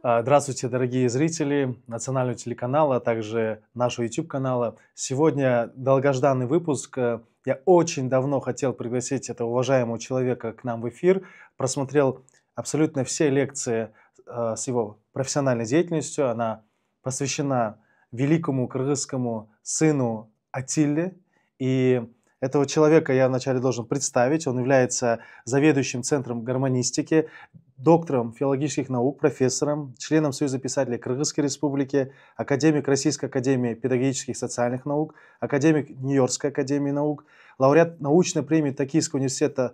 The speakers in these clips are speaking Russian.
Здравствуйте, дорогие зрители национального телеканала, а также нашего YouTube-канала. Сегодня долгожданный выпуск. Я очень давно хотел пригласить этого уважаемого человека к нам в эфир. Просмотрел абсолютно все лекции с его профессиональной деятельностью. Она посвящена великому кыргызскому сыну Атилле. И этого человека я вначале должен представить. Он является заведующим центром гармонистики, доктором филологических наук, профессором, членом Союза писателей Кыргызской Республики, академик Российской академии педагогических и социальных наук, академик Нью-Йоркской академии наук, лауреат научной премии Токийского университета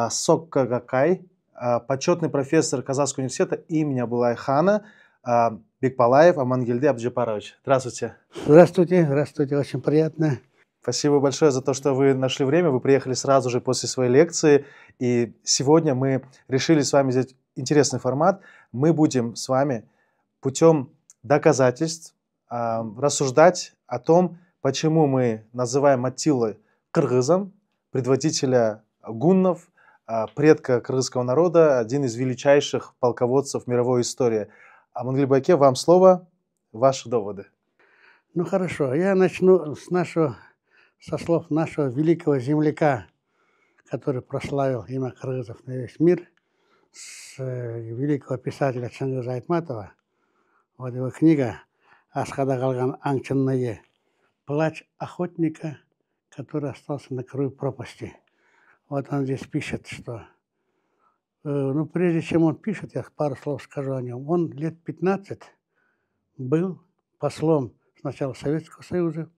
Сокка Гакай, почетный профессор Казахского университета имени Абулай Хана Бекбалаев Амангельды Абджапарович. Здравствуйте. Здравствуйте, здравствуйте, очень приятно. Спасибо большое за то, что вы нашли время. Вы приехали сразу же после своей лекции. И сегодня мы решили с вами взять интересный формат. Мы будем с вами путем доказательств рассуждать о том, почему мы называем Аттилу кыргызом, предводителя гуннов, предка кыргызского народа, один из величайших полководцев мировой истории. Амангель Байке, вам слово, ваши доводы. Ну хорошо, я начну со слов нашего великого земляка, который прославил имя кыргызов на весь мир, с великого писателя Чингиза Айтматова. Вот его книга «Асхада калган аңчынныйы», «Плач охотника, который остался на краю пропасти». Вот он здесь пишет, что... Ну, прежде чем он пишет, я пару слов скажу о нем. Он лет 15 был послом сначала Советского Союза,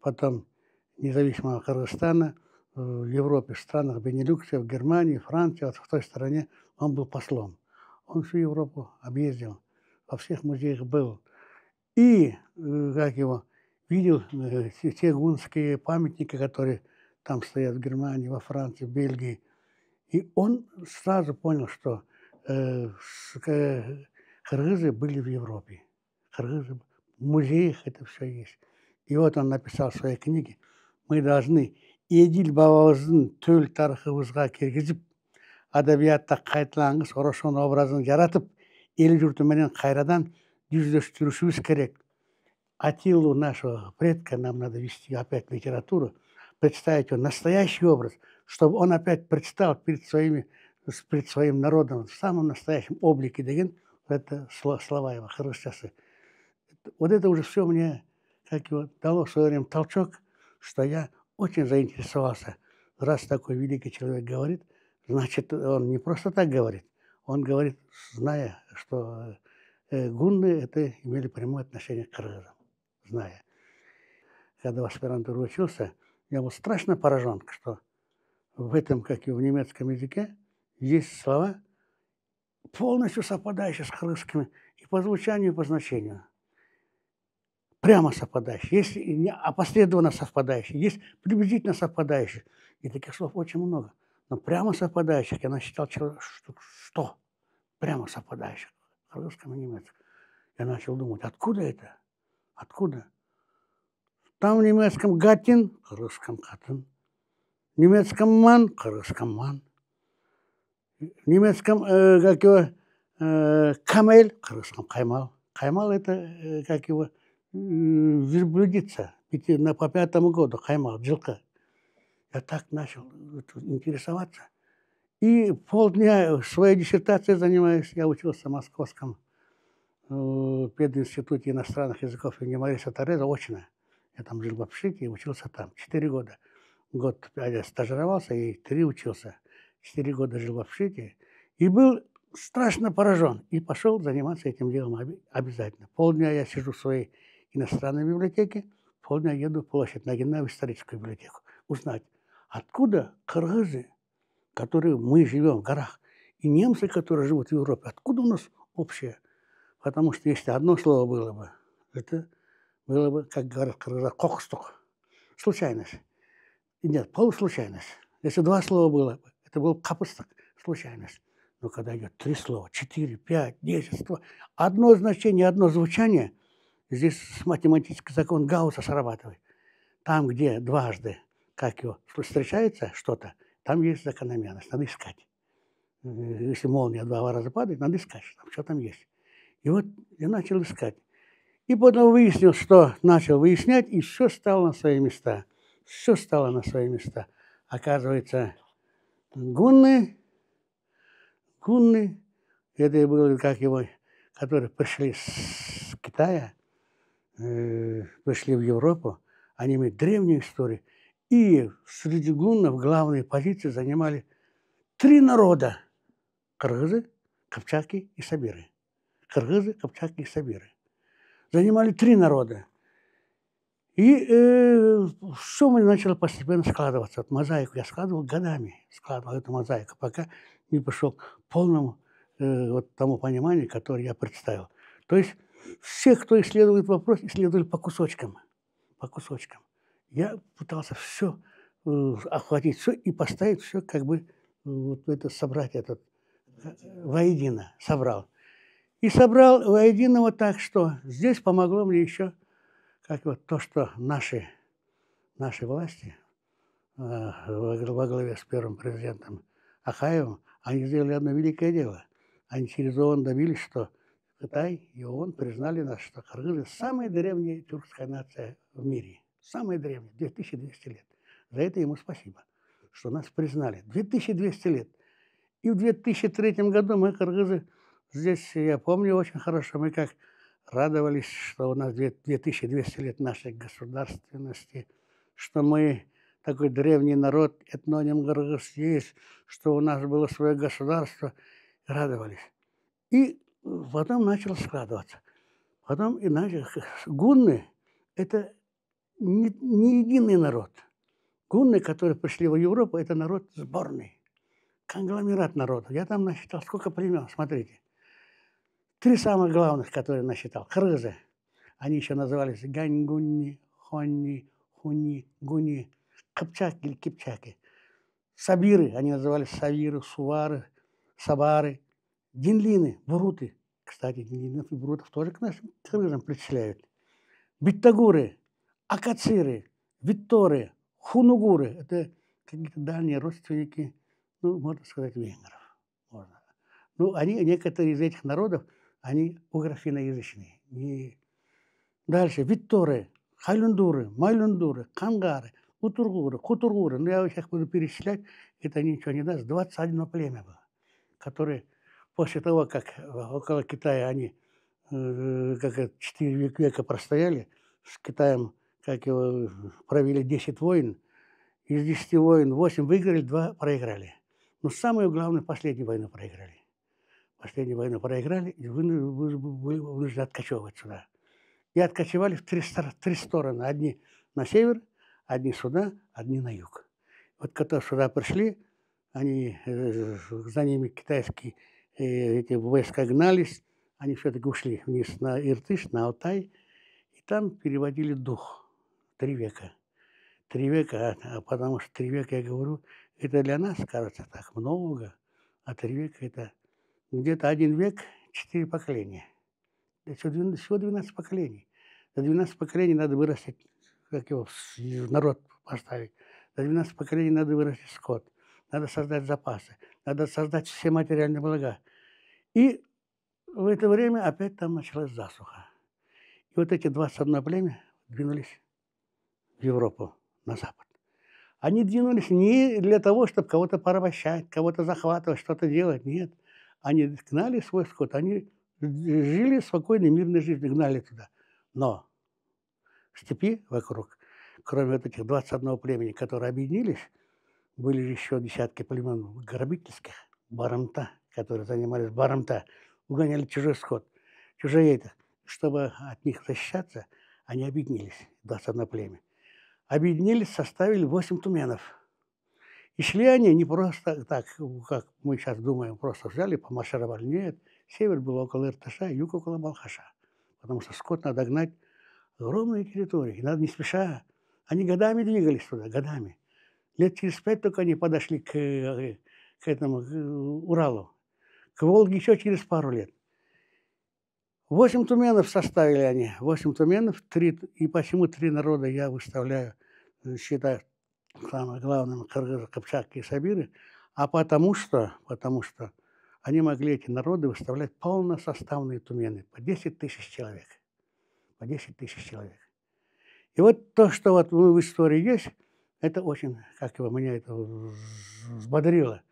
потом независимого Кыргызстана, в Европе, в странах Бенилюкса, в Германии, Франции, вот в той стороне он был послом. Он всю Европу объездил, во всех музеях был. И, видел те гунские памятники, которые там стоят в Германии, во Франции, в Бельгии. И он сразу понял, что кыргызы были в Европе. Кыргызы, в музеях это все есть. И вот он написал в своей книге: мы должны едил бабабыздын төл тарыхыбызга киргизип, адабиятта кайталангыс орошон образын жаратып, эл журту менен кайрадан жүздөштүрүшүбүз керек. Атилу, нашего предка, нам надо вести опять литературу, представить его настоящий образ, чтобы он опять предстал перед своим народом в самом настоящем облике деген, это слова его, кыргызчасы. Вот это уже все мне дало в свое время толчок, что я очень заинтересовался. Раз такой великий человек говорит, значит, он не просто так говорит. Он говорит, зная, что гунны это имели прямое отношение к кыргызам. Зная. Когда в аспирантуре учился, я был страшно поражен, что в этом, как и в немецком языке, есть слова, полностью совпадающие с кыргызскими и по звучанию, и по значению. Прямо совпадающие, есть опосредованно совпадающие, есть приблизительно совпадающие. И таких слов очень много. Но прямо совпадающих я насчитал что? Прямо совпадающих. В кыргызском и немецком. Я начал думать, откуда это? Откуда? Там в немецком гатин, в кыргызском катын. В немецком ман, в кыргызском ман. В немецком, камель, в кыргызском каймал. Каймал это, верблюдица. По 5-му году каймал, жилка. Я так начал интересоваться. И полдня своей диссертацией занимаюсь. Я учился в Московском пединституте иностранных языков имени Мариса Тореза очно. Я там жил в общежитии и учился там 4 года. Год я стажировался и 3 учился. 4 года жил в общежитии. И был страшно поражен. И пошел заниматься этим делом обязательно. Полдня я сижу в своей иностранной библиотеке, полдня еду в площадь Нагина в историческую библиотеку. Узнать, откуда кыргызы, которые мы живем в горах, и немцы, которые живут в Европе, откуда у нас общее? Потому что если одно слово было бы, это было бы, как говорят кыргызы, кокстук, случайность. И нет, полуслучайность. Если 2 слова было бы, это был капусток, случайность. Но когда идет 3 слова, 4, 5, 10, 100, одно значение, одно звучание, здесь математический закон Гаусса срабатывает. Там, где дважды, встречается что-то, там есть закономерность, надо искать. Если молния 2 раза падает, надо искать, что там есть. И вот я начал искать. И потом выяснил, что начал выяснять, и все стало на свои места. Все стало на свои места. Оказывается, гунны, это было, как его, которые пришли с Китая, пришли в Европу, они имеют древнюю историю. И среди гуннов главные позиции занимали 3 народа: кыргызы, кыпчаки и сабиры. Кыргызы, кыпчаки и сабиры. Занимали 3 народа. И все начало постепенно складываться. Вот мозаику я складывал годами, складывал эту мозаику, пока не пришел к полному вот тому пониманию, которое я представил. То есть все, кто исследует вопрос, исследовали по кусочкам. По кусочкам. Я пытался все охватить, все и поставить все как бы вот это, собрать этот воедино, собрал. И собрал воедино вот так, что здесь помогло мне еще как вот то, что наши власти во главе с первым президентом Акаевым, они сделали одно великое дело. Они через ООН добились, что Китай и ООН признали нас, что кыргызы самая древняя тюркская нация в мире. Самая древняя, 2200 лет. За это ему спасибо, что нас признали. 2200 лет. И в 2003 году мы, кыргызы, здесь, я помню очень хорошо, мы как радовались, что у нас 2200 лет нашей государственности, что мы такой древний народ, этноним кыргыз есть, что у нас было свое государство, радовались. И потом начало складываться. Потом и начали. Гунны – это не единый народ. Гунны, которые пришли в Европу, это народ сборный, конгломерат народов. Я там насчитал сколько племен, смотрите. 3 самых главных, которые насчитал. Кыргызы. Они еще назывались ганьгунни, хонни, хуни, гуни, кыпчаки или кипчаки. Сабиры. Они назывались савиры, сувары, сабары. Динлины, буруты. Кстати, динлинов и бурутов тоже к нашим кыргызам причисляют. Биттагуры, акациры, витторы, хунугуры. Это какие-то дальние родственники, ну, можно сказать, венгров. Можно. Ну, они, некоторые из этих народов, они угрофиноязычные. И дальше витторы, хайлундуры, майлундуры, кангары, утургуры, хутургуры. Ну, я сейчас буду перечислять, это ничего не даст. 21 племя было, которые после того, как около Китая они как 4 века простояли, с Китаем как его, провели 10 войн, из 10 войн 8 выиграли, 2 проиграли. Но самую главную, последнюю войну проиграли. Последнюю войну проиграли и были вынуждены откачевывать сюда. И откачевали в 3 стороны. Одни на север, одни сюда, одни на юг. Вот когда сюда пришли, они, за ними китайские эти войска гнались, они все-таки ушли вниз на Иртыш, на Алтай, и там переводили дух 3 века. 3 века, потому что 3 века, я говорю, это для нас кажется так много, а 3 века это где-то 1 век, 4 поколения. Это всего 12 поколений. За 12 поколений надо вырастить, как его, народ поставить. За 12 поколений надо вырастить скот. Надо создать запасы. Надо создать все материальные блага. И в это время опять там началась засуха. И вот эти 21 племя двинулись в Европу, на запад. Они двинулись не для того, чтобы кого-то порабощать, кого-то захватывать, что-то делать. Нет. Они гнали свой скот. Они жили спокойной, мирной жизнью, гнали туда. Но в степи вокруг, кроме вот этих 21 племени, которые объединились, были еще десятки племен грабительских, барамта, которые занимались барамта, угоняли чужой скот, чужие это. Чтобы от них защищаться, они объединились, 21 племя. Объединились, составили 8 туменов. И шли они не просто так, как мы сейчас думаем, просто взяли, помаршировали. Нет, север был около Иртыша, юг около Балхаша. Потому что скот надо гнать огромные территории. И надо не спеша. Они годами двигались туда, годами. Лет через 5 только они подошли к этому к Уралу. К Волге еще через пару лет. 8 туменов составили они. 8 туменов, 3, и почему 3 народа я выставляю, считаю самым главным кыргызы, кыпчаки и сабиры, а потому что они могли эти народы выставлять полносоставные тумены, по 10 тысяч человек. По 10 тысяч человек. И вот то, что вот в истории есть, это очень, как его, меня это взбодрило.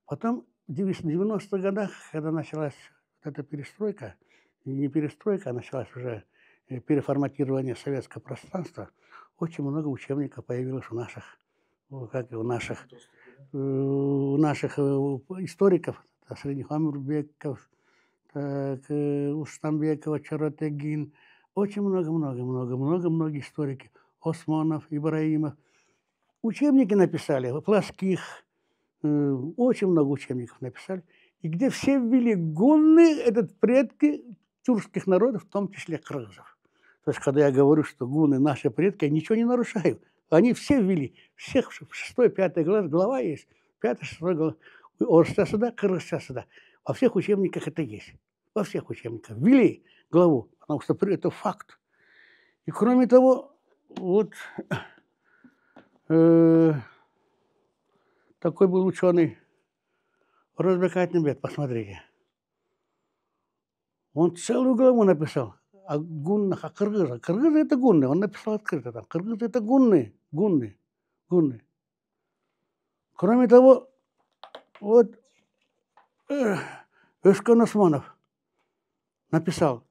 Потом в 90-х годах, когда началась вот эта перестройка, и не перестройка, а началась уже переформатирование советского пространства, очень много учебников появилось у наших, как и у наших историков, среди Амурбеков, Устамбекова, Чаротегин, очень много историки, Османов, Ибраимов. Учебники написали, Плоских, очень много учебников написали, и где все ввели гунны, это предки тюркских народов, в том числе кыргызов. То есть, когда я говорю, что гунны наши предки, я ничего не нарушаю. Они все ввели, всех 6-5 глава есть, 5-6 глава, орысчасы да, кыргызчасы да. Во всех учебниках это есть. Во всех учебниках. Ввели главу, потому что это факт. И кроме того, вот такой был ученый Розбек Айтнбек, посмотрите. Он целую главу написал о гуннах, о кыргызах. Кыргызы это гунны. Он написал открыто там. Кыргызы это гунны. Кроме того, вот Özkan Османов написал,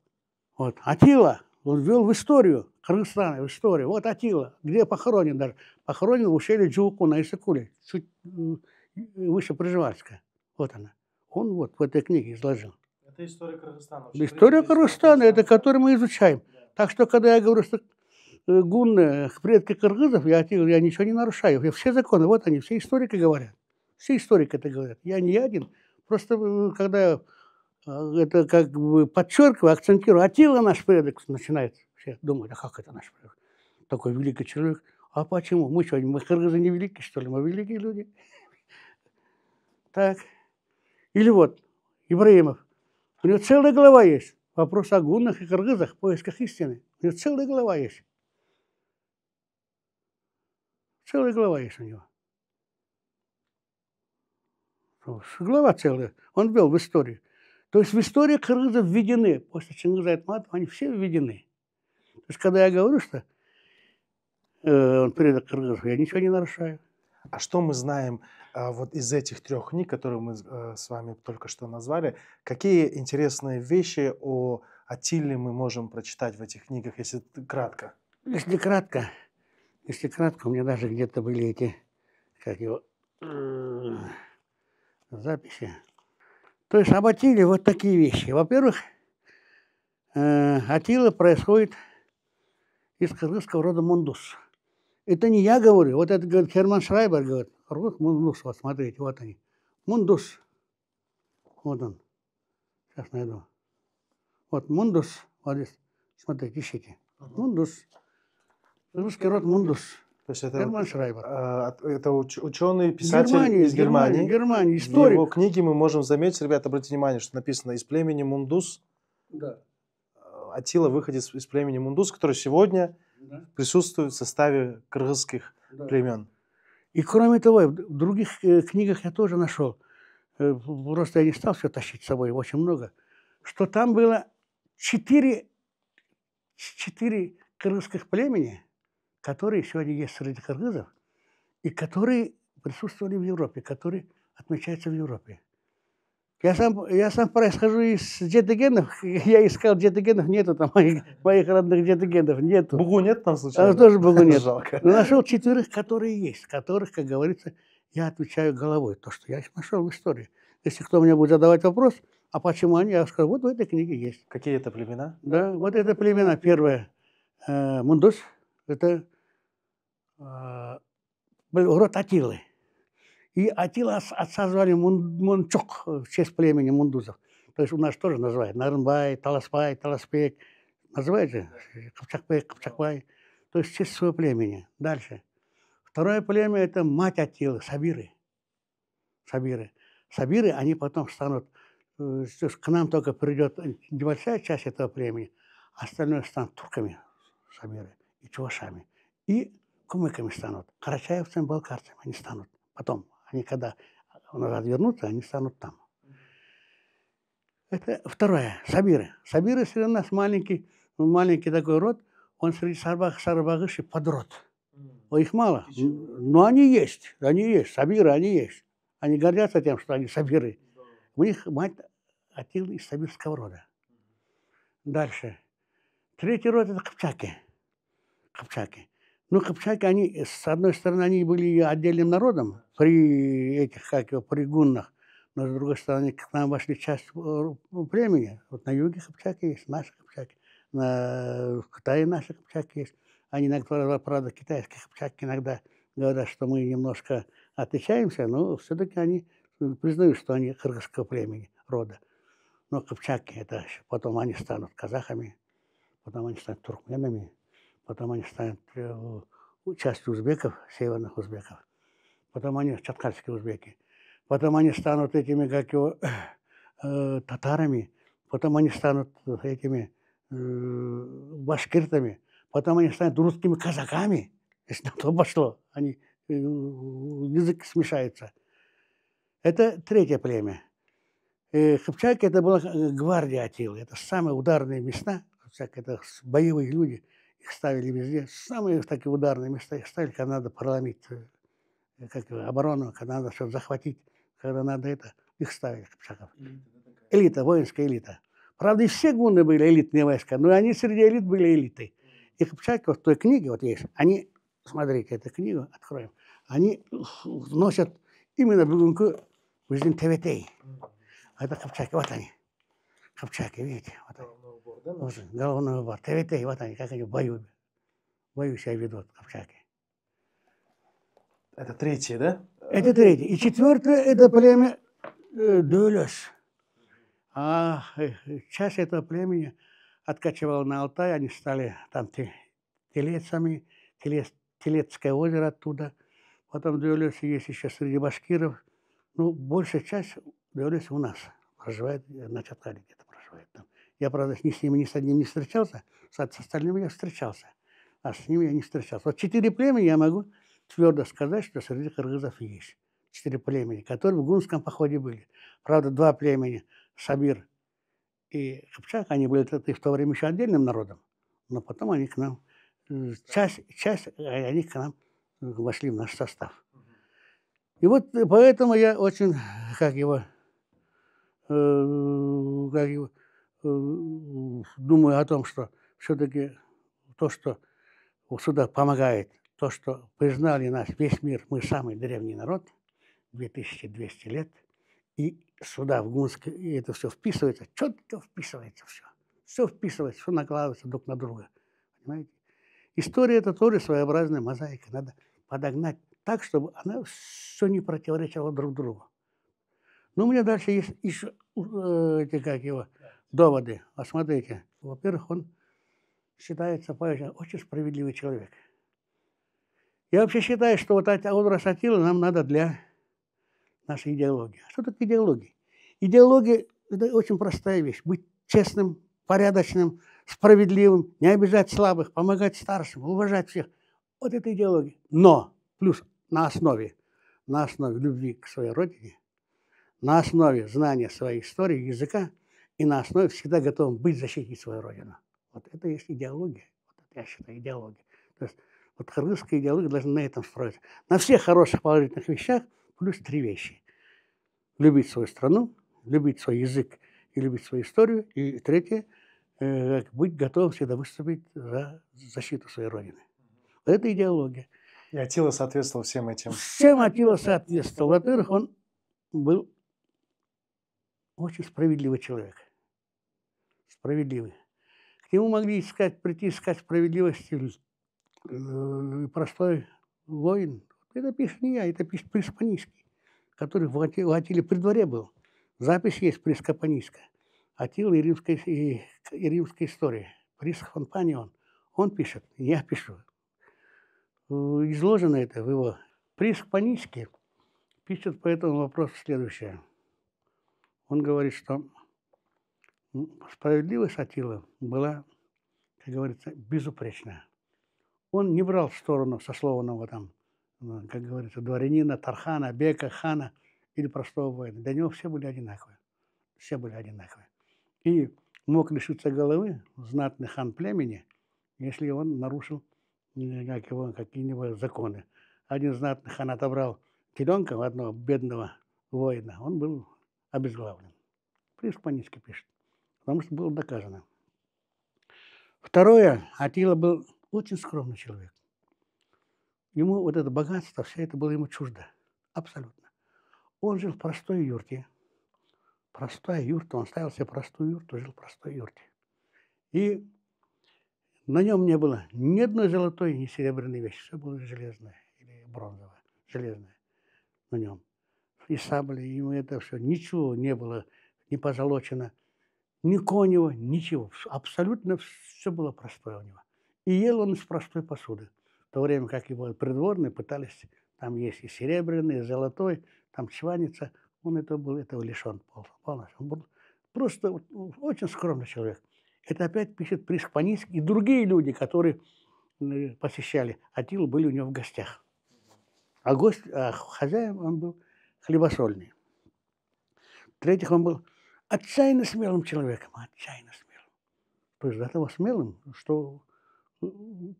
вот, Атила, он ввел в историю Кыргызстана, в историю. Вот Атила, где похоронен даже. Похоронен в ущелье Джуку на Исыкуле, чуть выше Пржевальска. Вот она. Он вот в этой книге изложил. Это история Кыргызстана. История Кыргызстана, это которую мы изучаем. Да. Так что, когда я говорю, что гунны, предки кыргызов, я ничего не нарушаю. Все законы, вот они, все историки говорят. Все историки это говорят. Я не один. Просто когда это как бы подчеркиваю, акцентирую, Атила наш предок, начинает все думать, а как это наш предок? Такой великий человек. А почему? Мы что, мы кыргызы не великие, что ли? Мы великие люди. Так. Или вот, Ибраимов. У него целая глава есть. Вопрос о гуннах и кыргызах, поисках истины. У него целая глава есть. Целая глава есть у него. Глава целая. Он ввел в историю. То есть в историю кыргызов введены. После Чингиза Айтматова они все введены. То есть когда я говорю, что он предок кыргызов, я ничего не нарушаю. А что мы знаем вот из этих 3 книг, которые мы с вами только что назвали, какие интересные вещи о Атиле мы можем прочитать в этих книгах, если кратко? Если кратко, у меня даже где-то были эти, как его, записи. То есть об Атиле вот такие вещи. Во-первых, Атила происходит из кыргызского рода Мундус. Это не я говорю, вот это говорит Херман Шрайбер, говорит, род Мундус, вот смотрите, вот они. Мундус, вот он, сейчас найду. Вот Мундус, вот здесь, смотрите, ищите. Мундус, русский род Мундус. То есть это, Херман Шрайбер. Это ученый, писатель из Германии. Германии, историк. В его книге мы можем заметить, ребята, обратите внимание, что написано из племени Мундус. Да. Атила выходит из племени Мундус, который сегодня присутствует в составе кыргызских племен. И кроме того, в других книгах я тоже нашел, просто я не стал все тащить с собой, очень много, что там было 4 кыргызских племени, которые сегодня есть среди кыргызов, и которые присутствовали в Европе, которые отмечаются в Европе. Я сам происхожу из детогенов, я искал детогенов, нету там моих родных детогенов, нету. Бугу нет там случайно? Там тоже Бугу нет. Жалко. Но нашел 4, которые есть, которых, как говорится, я отвечаю головой, то, что я их нашел в истории. Если кто мне будет задавать вопрос, а почему они, я скажу, вот в этой книге есть. Какие это племена? Да, вот это племена. Первое, Мундус, это род Атилы. И Атила отца звали Мунчук в честь племени мундузов. То есть у нас тоже называют Нарынбай, Таласпай, Таласпек. Называют же Кыпчакбек, Кыпчакбай. То есть в честь своего племени. Дальше. Второе племя – это мать Атилы, Сабиры. Сабиры, они потом станут, к нам только придет небольшая часть этого племени, а остальное станут турками, Сабиры, и чувашами. И кумыками станут, карачаевцами, балкарцами они станут потом. Они когда назад вернутся, они станут там. Это второе. Сабиры. Сабиры среди нас маленький такой род, он среди сарбагыши подрод. Их мало, но они есть, сабиры, они есть. Они гордятся тем, что они сабиры. У них мать Атила из сабирского рода. Дальше. Третий род – это кыпчаки. Ну, кыпчаки, они, с одной стороны, они были отдельным народом при при гуннах, но с другой стороны, к нам вошли часть племени. Вот на юге кыпчаки есть, наши кыпчаки. В Китае наши кыпчаки есть. Они иногда, правда, китайские кыпчаки иногда говорят, что мы немножко отличаемся, но все-таки они признают, что они кыргызского племени, рода. Но кыпчаки, это потом они станут казахами, потом они станут туркменами, потом они станут частью узбеков, северных узбеков, потом они чаткальские узбеки, потом они станут этими, татарами, потом они станут этими башкиртами, потом они станут русскими казаками, если на то пошло, они, язык смешается. Это третье племя. Кыпчаки – это была гвардия Атилы, это самые ударные места, это боевые люди, их ставили везде, самые такие ударные места их ставили, когда надо проломить оборону, когда надо что-то захватить, когда надо их ставили, кыпчаков. Элита, воинская элита. Правда, и все гунны были элитные войска, но они среди элит были элитой. И кыпчаки вот в той книге вот есть, они, смотрите, эту книгу откроем, они носят именно бегунку в Теветей. Это кыпчаки, вот они. Кыпчаки, видите? Вот они. Вот, головной убор. Теветей, вот они, как они в бою себя ведут, кыпчаки. Это третье, да? Это третье. И четвертое – это племя Дулёс. А часть этого племени откачивала на Алтай, они стали там телецами, Телецкое озеро оттуда. Потом Дулёс есть еще среди башкиров. Ну, большая часть Дулёс у нас проживает, на Чаткале где-то проживает там. Я, правда, с ними ни с одним не встречался, с остальными я встречался, а с ними я не встречался. Вот 4 племени я могу твердо сказать, что среди кыргызов есть. 4 племени, которые в гунском походе были. Правда, 2 племени, Сабир и Кыпчак, они были в то время еще отдельным народом, но потом они к нам, часть они к нам вошли в наш состав. И вот поэтому я очень, думаю о том, что все-таки то, что сюда помогает, то, что признали нас весь мир, мы самый древний народ, 2200 лет, и сюда, в Гунск, и это все вписывается, четко вписывается все. Все вписывается, все накладывается друг на друга. Понимаете? История – это тоже своеобразная мозаика. Надо подогнать так, чтобы она все не противоречила друг другу. Но у меня дальше есть еще доводы. А смотрите, во-первых, он считается очень справедливый человек. Я вообще считаю, что вот образ Атилы нам надо для нашей идеологии. Что такое идеология? Идеология – это очень простая вещь. Быть честным, порядочным, справедливым, не обижать слабых, помогать старшим, уважать всех. Вот это идеология. Но плюс на основе любви к своей родине, на основе знания своей истории, языка и на основе всегда готовым быть защитить свою родину. Вот это и есть идеология. Вот это я считаю идеология. То есть вот кыргызская идеология должна на этом строиться. На всех хороших положительных вещах плюс 3 вещи. Любить свою страну, любить свой язык и любить свою историю. И третье – быть готовым всегда выступить за защиту своей родины. Это идеология. И Атила соответствовал всем этим. Всем Атила соответствовал. Во-первых, он был очень справедливый человек. Справедливый. К нему могли прийти искать справедливости простой воин. Это пишет не я, это пишет Приск Панийский, который в Атиле при дворе был. Запись есть Приска Панийская. Атила и римская история. Приск фон Панион. Он пишет, я пишу. Изложено это в его. Приск Панийский пишет по этому вопросу следующее. Он говорит, что справедливость Атилы была, как говорится, безупречная. Он не брал в сторону сословного там, как говорится, дворянина, тархана, бека, хана или простого воина. Для него все были одинаковые. Все были одинаковые. и мог лишиться головы знатный хан племени, если он нарушил какие-нибудь законы. Один знатный хан отобрал теленка у одного бедного воина, он был обезглавлен. По-испански пишет, потому что было доказано. Второе, Аттила был очень скромный человек. Ему вот это богатство, все это было ему чуждо. Абсолютно. Он жил в простой юрте. Простая юрта, он ставил себе простую юрту, жил в простой юрте. И на нем не было ни одной золотой, ни серебряной вещи. Все было железное или бронзовое, железное на нем. И сабли, ему это все, ничего не было, не позолочено, ни конева, ничего. Абсолютно все было простое у него. И ел он из простой посуды. В то время как его придворные пытались, там есть и серебряный, и золотой, там чванится, он этого лишен полностью. Он был просто очень скромный человек. Это опять пишет Пришпанийский и другие люди, которые посещали Аттилу, были у него в гостях. А хозяин он был хлебосольный. В-третьих, он был отчаянно смелым человеком, отчаянно смелым. То есть до того смелым, что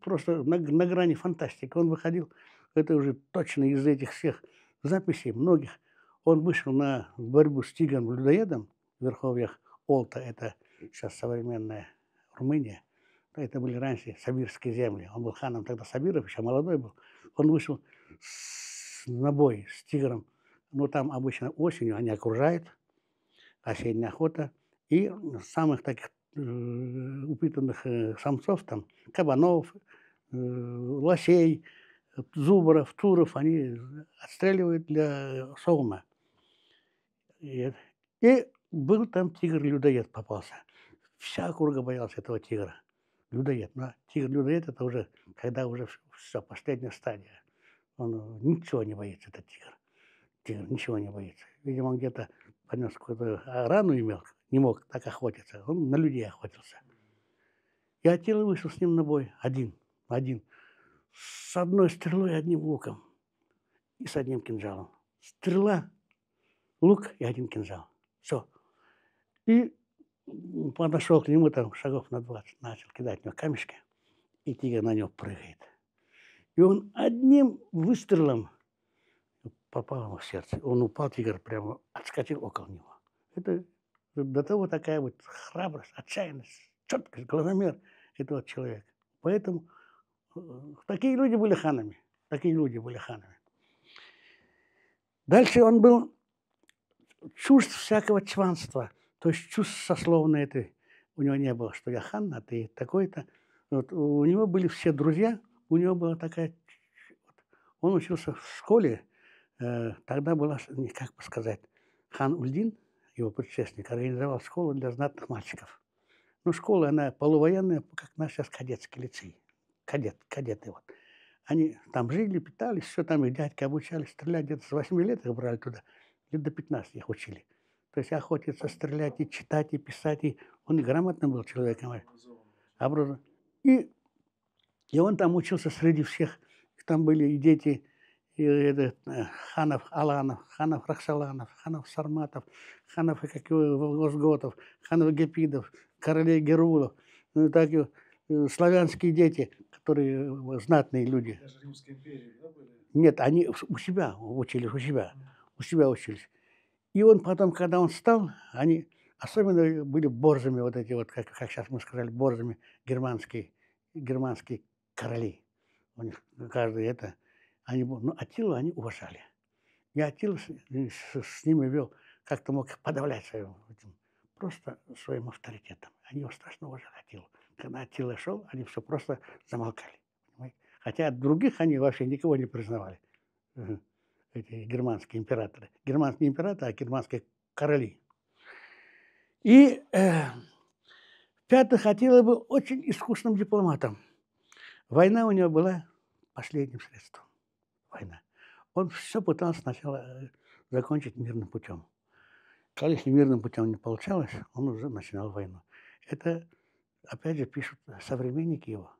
просто на грани фантастики. Он выходил, это уже точно из этих всех записей многих, он вышел на борьбу с тигром-людоедом в верховьях Олта, это сейчас современная Румыния, это были раньше сибирские земли. Он был ханом тогда Сабиров, еще молодой был. Он вышел на бой с тигром, но там обычно осенью они окружают, осенняя охота, и самых таких упитанных самцов, там, кабанов, лосей, зубров, туров, они отстреливают для соума. И был там тигр-людоед попался. Вся округа боялась этого тигра. Людоед. Но тигр-людоед это уже, когда уже все, последняя стадия. Он ничего не боится, этот тигр. Тигр ничего не боится. Видимо, он где-то понес какую-то рану имел, не мог так охотиться. Он на людей охотился. И Аттила вышел с ним на бой один. С одной стрелой и одним луком. И с одним кинжалом. Стрела, лук и один кинжал. Все. И подошел к нему, там шагов на 20, начал кидать в него камешки. И тигр на него прыгает. И он одним выстрелом попал ему в сердце. Он упал, тигр прямо отскочил около него. Это до того такая вот храбрость, отчаянность, четкость, глазомер этого человека. Поэтому такие люди были ханами. Дальше он был чувств всякого чванства. То есть чувств сословной этой у него не было, что я хан, а ты такой-то. Вот, у него были все друзья, у него была такая... Он учился в школе, тогда была, как бы сказать, хан Ульдин, его предшественник, организовал школу для знатных мальчиков. Ну, школа, она полувоенная, как наш сейчас кадетский лицей. Кадеты вот. Они там жили, питались, все там, их дядьки обучали стрелять, где-то с 8 лет их брали туда, где-то до 15 их учили. То есть охотиться, стрелять, и читать, и писать, и он и грамотным был человеком. Образован. И он там учился среди всех, там были и дети ханов Аланов, ханов Рахсаланов, ханов Сарматов, ханов Возготов, ханов Гепидов, королей Герулов, так и славянские дети, которые знатные люди. Даже Римской империи, да, были? Нет, они у себя учились. И он потом, когда он стал, они особенно были борзыми, вот эти вот, как сейчас мы сказали, борзыми германские короли. У них каждый это, но Аттилу они уважали. И Аттила с ними вел, как-то мог их подавлять просто своим авторитетом. Они его страшно уважали, Аттилу. Когда Аттила шел, они все просто замолкали. Понимаете? Хотя от других они вообще никого не признавали. Эти германские императоры. Германские императоры, а германские короли. И в-пятых, Аттила был очень искусным дипломатом. Война у него была последним средством. Война. Он все пытался сначала закончить мирным путем. Когда если мирным путем не получалось, он уже начинал войну. Это, опять же, пишут современники его,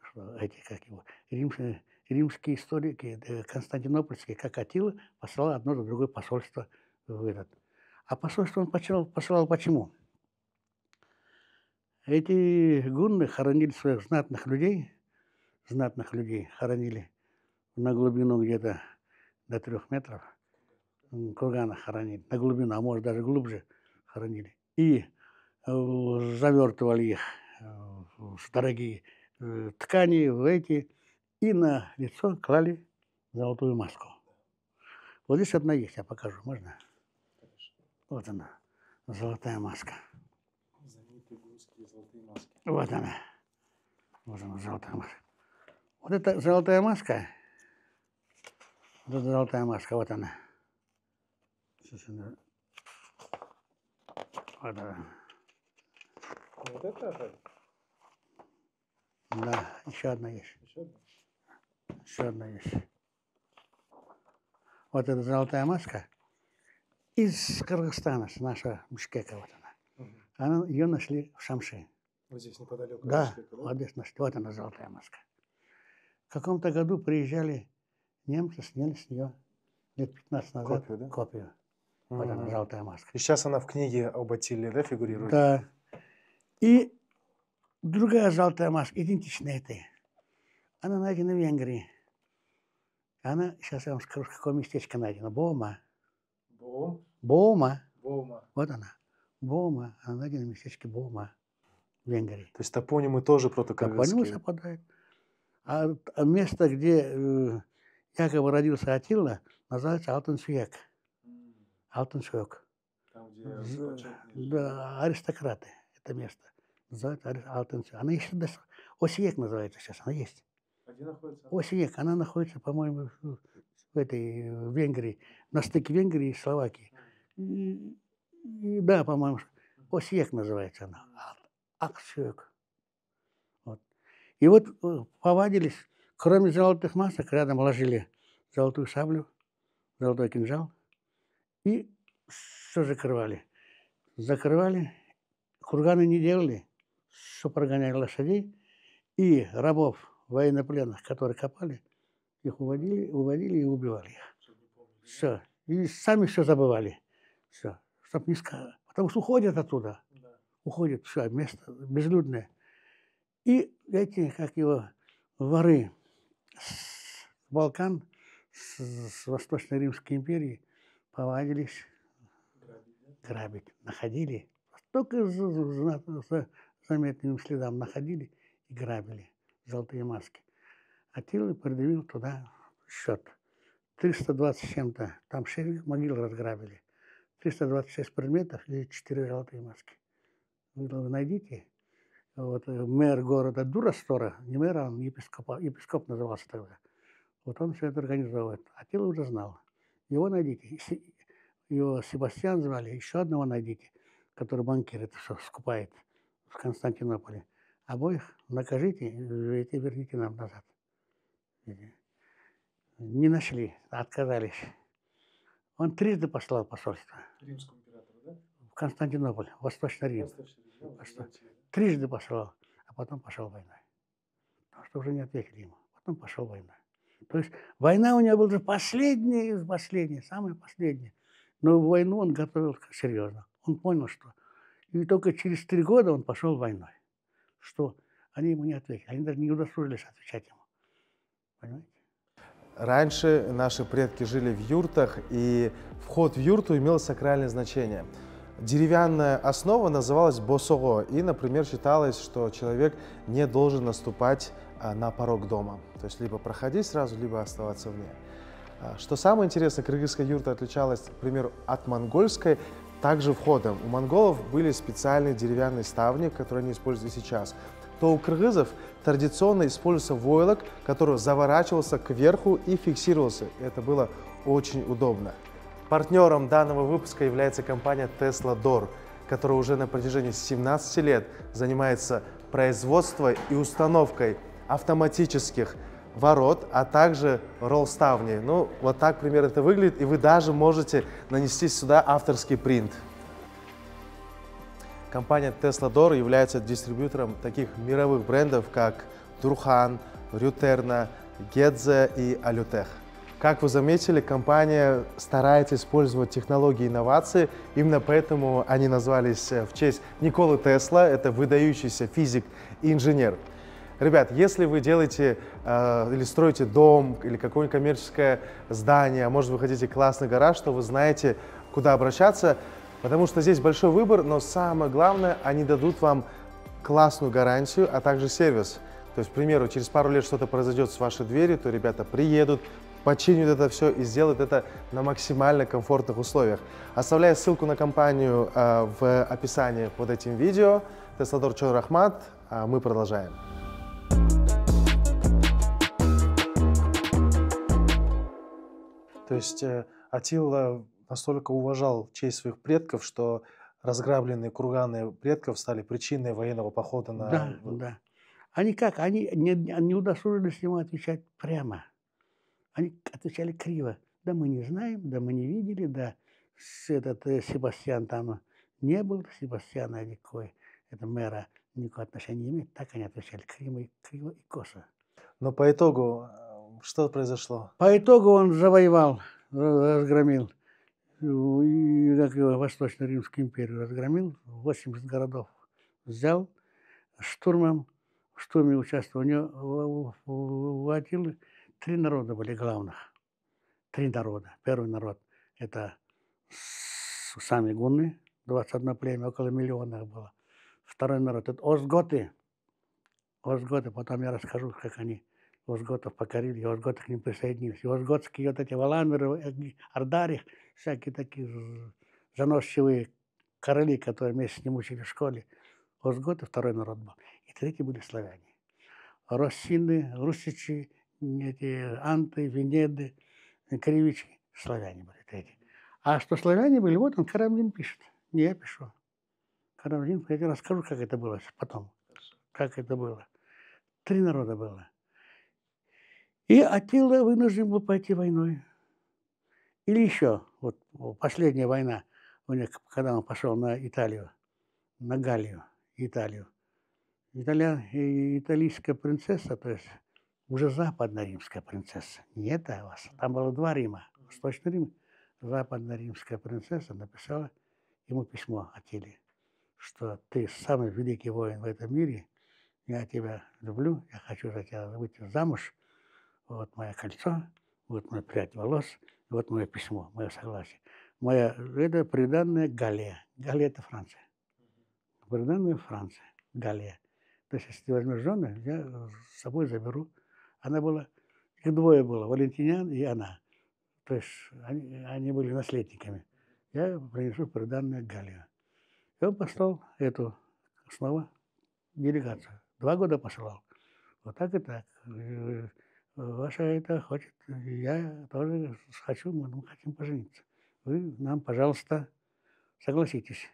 что эти, как его, римские историки, константинопольские, как Аттила, посылал одно за другое посольство в этот. А посольство он посылал почему? Эти гунны хоронили своих знатных людей хоронили на глубину где-то до 3 метров. Кургана хоронили, на глубину, а может даже глубже хоронили. И завертывали их в дорогие ткани, в эти, и на лицо клали золотую маску. Вот здесь одна есть, я покажу, можно? Вот она, золотая маска. Вот она, золотая маска. Вот эта золотая маска, вот она. Вот она. Вот это? Да, еще одна есть. Еще одна есть. Вот эта золотая маска из Кыргызстана, с нашего Бишкека, вот она. Ее нашли в Шамши. Вот здесь неподалеку. Да, вот здесь нашли. Вот она, золотая маска. В каком-то году приезжали немцы, сняли с нее лет 15 назад копию, да? Копию. Вот она, золотая маска. И сейчас она в книге об Аттиле, да, фигурирует? Да. И другая золотая маска, идентичная этой. Она найдена в Венгрии. Она, сейчас я вам скажу, в каком местечке найдена. Боума. Боума. Вот она. Боума. Она найдена в местечке Боума в Венгрии. То есть топонимы тоже протокыргызские? Топонимы совпадают. А место, где якобы родился Аттила, называется Алтынсуек. Алтынсуек. Там, где... Да, аристократы. Это место. Называется Алтынсуек. Она еще даже... Осиек называется сейчас, она есть. А где находится? Осиек, она находится, по-моему, в Венгрии, на стыке Венгрии и Словакии. Да, по-моему, Осиек называется она. Аксюек. Вот. И вот повадились, кроме золотых масок, рядом ложили золотую саблю, золотой кинжал и все закрывали. Закрывали, курганы не делали, все прогоняли лошадей, и рабов военнопленных, которые копали, их уводили и убивали их. Все. И сами все забывали. Все. Чтоб не сказать. Потому что уходят оттуда. Уходят, все, место безлюдное. И эти, как его, воры с Балкан, с Восточной Римской империи повадились грабить. Находили, только с заметным следам находили и грабили золотые маски. Аттила предъявил туда счет. 320 с чем-то, там 6 могил разграбили. 326 предметов и 4 золотые маски. Вы найдите. Вот мэр города Дурастора, не мэр, а он епископ назывался тогда. Вот он все это организовывает. Аттила уже знал. Его найдите. Его Себастьян звали, еще одного найдите, который банкир это все скупает в Константинополе. Обоих накажите и верните нам назад. Не нашли, отказались. Он трижды послал посольство. Римскому императору, да? В Константинополь, в Восточный Рим. Трижды послал, а потом пошел войной. Потому что уже не ответили ему. Потом пошел войной. То есть война у него была последняя из последних, самая последняя. Но войну он готовил серьезно. Он понял, что... И только через 3 года он пошел войной. Что они ему не ответили. Они даже не удосужились отвечать ему. Понимаете? Раньше наши предки жили в юртах, и вход в юрту имел сакральное значение. Деревянная основа называлась босого, и, например, считалось, что человек не должен наступать на порог дома. То есть либо проходить сразу, либо оставаться вне. Что самое интересное, кыргызская юрта отличалась, к примеру, от монгольской также входом. У монголов были специальные деревянные ставни, которые они используют сейчас. То у кыргызов традиционно использовался войлок, который заворачивался кверху и фиксировался. Это было очень удобно. Партнером данного выпуска является компания Tesla Door, которая уже на протяжении 17 лет занимается производством и установкой автоматических ворот, а также ролл-ставней. Ну, вот так примерно это выглядит, и вы даже можете нанести сюда авторский принт. Компания Tesla Door является дистрибьютором таких мировых брендов, как Турхан, Рютерна, Гедзе и Алютех. Как вы заметили, компания старается использовать технологии и инновации. Именно поэтому они назвались в честь Николы Тесла. Это выдающийся физик и инженер. Ребят, если вы делаете или строите дом, или какое-нибудь коммерческое здание, а может вы хотите классный гараж, то вы знаете, куда обращаться, потому что здесь большой выбор, но самое главное, они дадут вам классную гарантию, а также сервис. То есть, к примеру, через пару лет что-то произойдет с вашей дверью, то ребята приедут, починят это все и сделают это на максимально комфортных условиях. Оставляю ссылку на компанию в описании под этим видео. Teslador Чон Рахмат. Мы продолжаем. То есть Аттила настолько уважал честь своих предков, что разграбленные курганы предков стали причиной военного похода на... Да, да. Они как? Они не удосужились ему отвечать прямо. Они отвечали криво. Да мы не знаем, да мы не видели, да этот Себастьян там не был, Себастьяна никакой, это мэра никакого отношения не имеет. Так они отвечали криво и косо. Но по итогу что произошло? По итогу он завоевал, разгромил Восточную Римскую империю, разгромил, 80 городов взял штурмом. В штурме участвовал у Аттилы 3 народа были главных. 3 народа. Первый народ – это сами гунны, 21 племя, около миллиона было. Второй народ – это остготы. Остготы, потом я расскажу, как они остготов покорили, и остготы к ним присоединились. И остготские вот эти валамеры, ардари, всякие такие заносчивые короли, которые вместе с ним учили в школе. Остготы – второй народ был. И третий были славяне. Россины, русичи, эти анты, венеды, кривичи, славяне были третьи. А что славяне были, вот он, Карамзин пишет, не я пишу. Карамзин, я тебе расскажу, как это было потом, как это было. 3 народа было. И Аттила вынужден был пойти войной. Или еще, вот последняя война, когда он пошел на Италию, на Галлию, Италию. Итальянская принцесса, то есть уже западно-римская принцесса, не это у вас, там было 2 Рима, Восточный Рим, западно-римская принцесса написала ему письмо Аттиле, что ты самый великий воин в этом мире, я тебя люблю, я хочу за тебя выйти замуж, вот мое кольцо, вот мой прядь волос, вот мое письмо, мое согласие. Это приданная Галлия. Галлия – это Франция. Приданная Франция, Галлия. То есть, если ты возьмешь жены, я с собой заберу. Она была, их 2 было, Валентинян и она. То есть, они были наследниками. Я принесу приданную Галлию. И он послал эту снова делегацию. 2 года посылал. Вот так и так. Ваша это хочет, я тоже хочу, мы хотим пожениться. Вы нам, пожалуйста, согласитесь.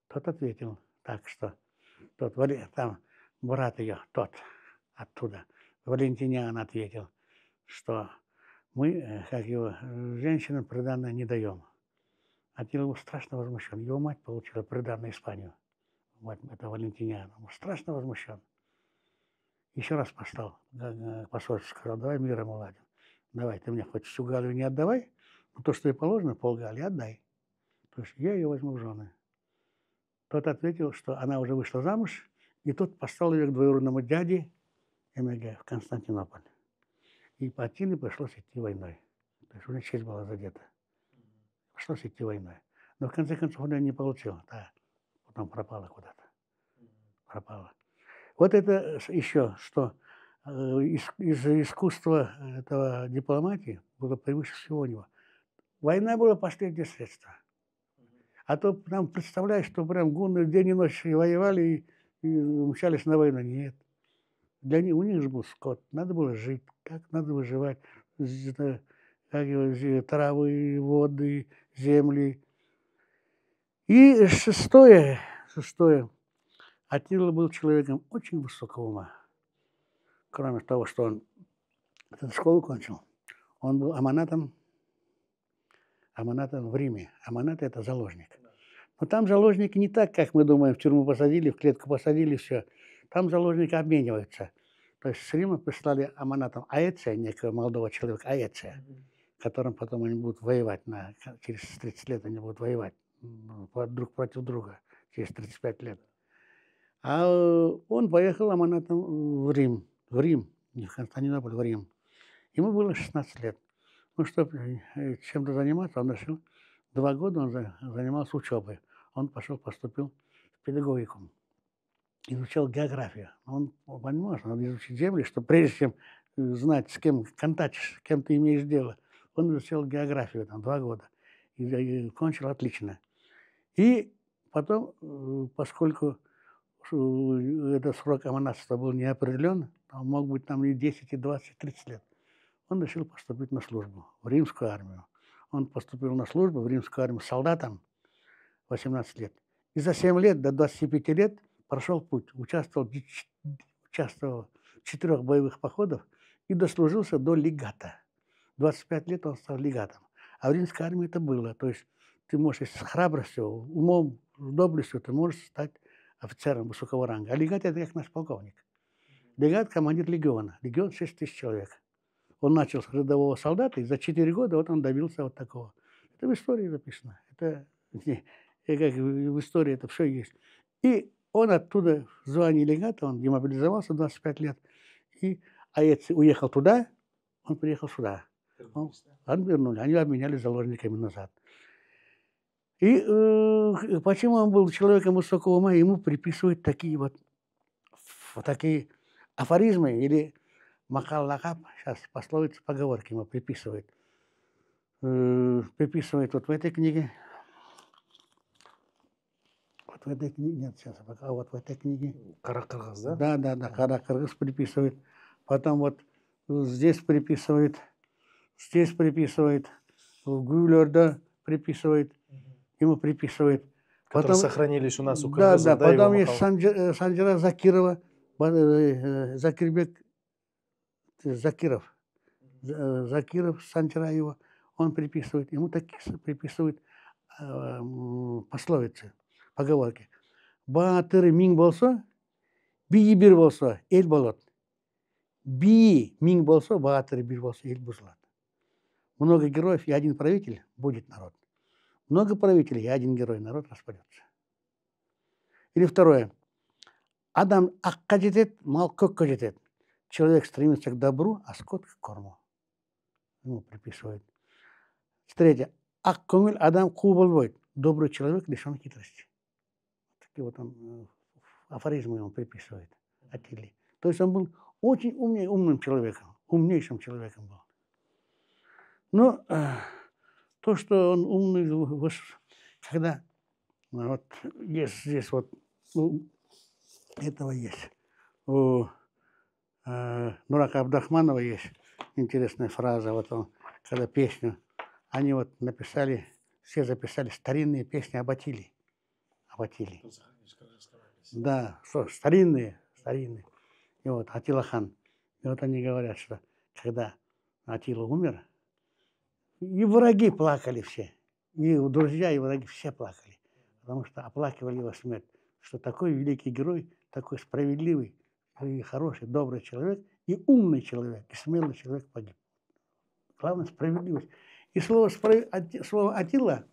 Тот ответил так, что тот, там брат ее, тот оттуда, Валентинян ответил, что мы, как его, женщинам приданное не даем. Аттила был страшно возмущен. Его мать получила приданное Испанию. Мать, это Валентинян. Он был страшно возмущен. Еще раз послал посольство, сказал, давай миром уладим. Давай, ты мне хоть всю Галлию не отдавай, но то, что ей положено, полгаллии отдай. То есть я ее возьму в жены. Тот ответил, что она уже вышла замуж, и тот послал ее к двоюродному дяде Эмеге в Константинополь. И по Аттиле пришлось идти войной. То есть у них честь была задета. Пришлось идти войной. Но в конце концов он ее не получил. Да, потом пропала куда-то. Пропала. Вот это еще, что из искусства этого дипломатии было превыше всего у него. Война была последнее средство. А то нам представляешь, что прям гунны день и ночь воевали и мчались на войну. Нет. У них же был скот. Надо было жить. Как надо выживать. Как его, травы, воды, земли. И шестое. Аттила был человеком очень высокого ума. Кроме того, что он эту школу кончил, он был аманатом в Риме. Аманат – это заложник. Но там заложники не так, как мы думаем, в тюрьму посадили, в клетку посадили, все. Там заложники обмениваются. То есть с Рима прислали аманатом Аэция, некого молодого человека, Аэция, которым потом они будут воевать, через 30 лет они будут воевать друг против друга, через 35 лет. А он поехал аманатом в Рим, не в Константинополь, в Рим. Ему было 16 лет. Ну, чтобы чем-то заниматься, он решил, 2 года он занимался учебой. Он поступил в педагогику, изучал географию. Он понимал, что надо изучить земли, что прежде чем знать, с кем контактишь, с кем ты имеешь дело, он изучал географию 2 года и кончил отлично. И потом, поскольку этот срок аманатства был неопределен, он мог быть там и 10, и 20, и 30 лет, он решил поступить на службу в римскую армию. Он поступил на службу в римскую армию солдатом 18 лет. И за 7 лет до 25 лет прошел путь, участвовал в 4 боевых походах и дослужился до легата. 25 лет он стал легатом. А в римской армии это было. То есть ты можешь, если с храбростью, умом, с доблестью, ты можешь стать офицером высокого ранга. А легат – это как наш полковник. Легат – командир легиона. Легион – 6 тысяч человек. Он начал с рядового солдата, и за 4 года вот он добился вот такого. Это в истории записано. Это как в истории это все есть. И он оттуда в звании легата, он демобилизовался 25 лет. И Аэций уехал туда, он приехал сюда. Он вернули, они обменялись заложниками назад. И почему он был человеком высокого ума, ему приписывают такие вот такие афоризмы или макал-лакап, сейчас пословицы, поговорки ему приписывают. Приписывает вот в этой книге. Вот в этой книге, нет, сейчас пока, вот в этой книге. Кара-Кыргыз, да? Да, Кара-Кыргыз приписывает. Потом вот здесь приписывает, в Гюллерда приписывает, ему приписывает. Которые Потом, сохранились у нас у кыргызов. Да, потом его есть Санжара Закирова, Закиров, Санжара его, он приписывает, ему такие приписывают пословицы, поговорки. Батыры миң болсо, бийи бир болсо, эл болот. Бийи миң болсо, батыры бир болсо, эл бузулат. Много героев и один правитель, будет народ. Много правителей и один герой, народ распадется. Или второе. Адам акка жетет, мал көккө жетет. Человек стремится к добру, а скот к корму. Ему приписывают. Третье. Ак көңіл адам қу болбойт. Добрый человек лишен хитрости. Такие вот он афоризмы ему приписывает. Атили. То есть он был очень умным человеком, умнейшим человеком был. Но то, что он умный, когда вот есть здесь вот этого есть. У Нурака Абдрахманова есть интересная фраза. Вот он, когда песню, они вот написали, все записали старинные песни об Атиле. Да, что, старинные. И вот Атила хан. И вот они говорят, что когда Атила умер, и враги плакали все. И друзья, и враги все плакали. Потому что оплакивали его смерть. Что такой великий герой, такой справедливый, и хороший, добрый человек, и умный человек, и смелый человек погиб. Главное, справедливость. И слово Атила.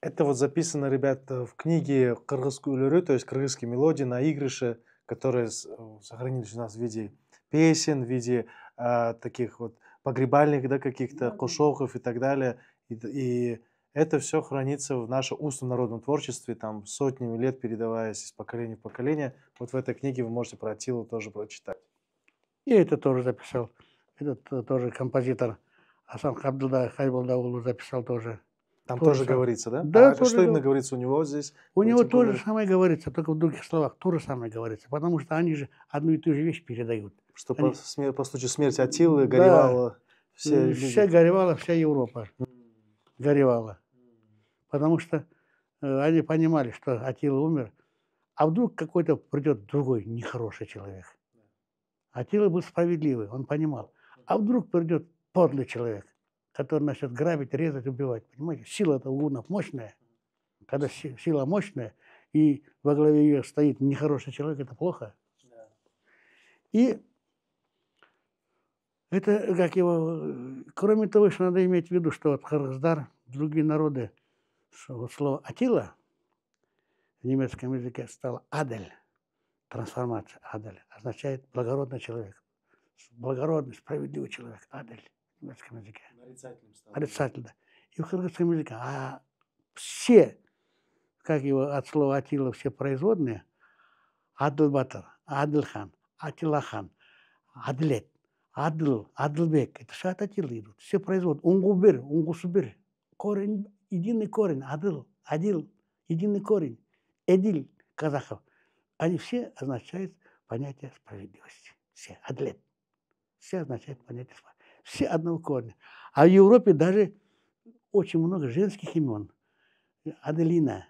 Это вот записано, ребята, в книге «Кыргызскую үлөрү», то есть кыргызские мелодии, наигрыши, которые сохранились у нас в виде песен, в виде таких вот погребальных, да, каких-то кошохов и так далее. И это все хранится в нашем устном народном творчестве, там сотнями лет передаваясь из поколения в поколение. Вот в этой книге вы можете про Атилу тоже прочитать. И это тоже записал. Этот тоже композитор Асан Хайбулдаулу записал тоже. Там тоже говорится, да? Да, тоже что именно говорится у него здесь? У него то же самое говорится, только в других словах. То же самое говорится, потому что они же одну и ту же вещь передают. Что по случаю смерти Атилы горевала вся Европа. Горевала. Потому что они понимали, что Атила умер, а вдруг какой-то придет другой нехороший человек. Атила был справедливый, он понимал. А вдруг придет подлый человек, который начнет грабить, резать, убивать. Понимаете, сила-то у гуннов мощная. Когда сила мощная, и во главе ее стоит нехороший человек, это плохо. И Это, как его, кроме того, еще надо иметь в виду, что вот Кыргыздар, другие народы, вот слово «атила» в немецком языке стало «адель», трансформация «адель», означает благородный человек, благородный, справедливый человек, «адель» в немецком языке. Нарицательным стало. Нарицательно. И в кыргызском языке. А все, как его от слова «атила», все производные, Адылбатыр, Адылхан, Атилахан, Адлет, Адыл, Адылбек. Это все от Атилы идут. Все производят. Унгубир, Унгусубир. Корень, единый корень. Адыл, Адил, единый корень. Эдиль, казахов. Они все означают понятие справедливости. Все. Адлет. Все означают понятие справедливости. Все одного корня. А в Европе даже очень много женских имен. Аделина,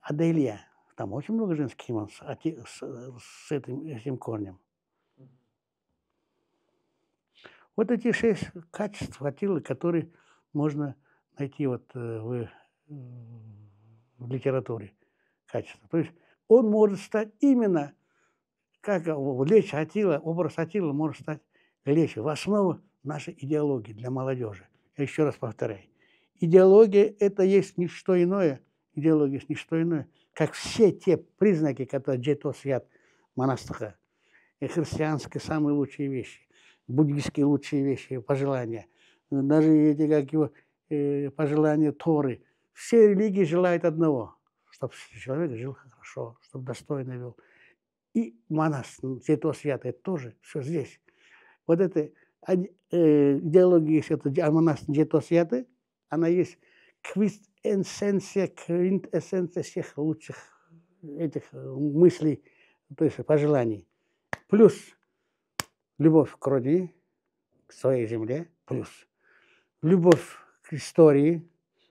Аделия. Там очень много женских имен с этим корнем. Вот эти 6 качеств Атилы, которые можно найти вот в литературе. Качества. То есть он может стать именно, как лечь Атила, образ Атилы может стать лечь в основу нашей идеологии для молодежи. Я еще раз повторяю. Идеология – это есть не что иное, идеология есть не что иное, как все те признаки, которые Джетосвят монастыря, и христианские самые лучшие вещи, буддийские лучшие вещи, пожелания, даже эти, как его, пожелания Торы. Все религии желают одного, чтобы человек жил хорошо, чтобы достойно вел. И монастырь, Джетосвят, это тоже все здесь. Вот эта идеология есть, это монастырь Джетосвяты, она есть квинтэссенция всех лучших этих мыслей, то есть пожеланий. Плюс любовь к родине, к своей земле, плюс любовь к истории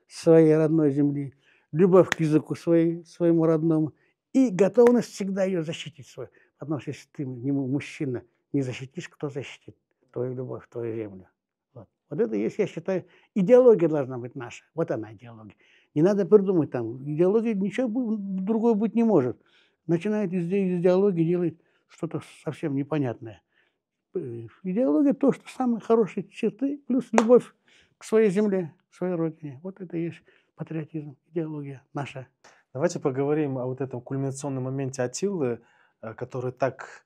своей родной земли, любовь к языку своему родному и готовность всегда ее защитить свою. Потому что если ты мужчина не защитишь, кто защитит твою любовь, твою землю? Вот это есть, я считаю, идеология должна быть наша. Вот она идеология. Не надо придумать там. Идеология ничего другое быть не может. Начинает из идеологии делать что-то совсем непонятное. Идеология то, что самые хорошие черты, плюс любовь к своей земле, к своей родине. Вот это и есть патриотизм, идеология наша. Давайте поговорим о вот этом кульминационном моменте Атилы, который так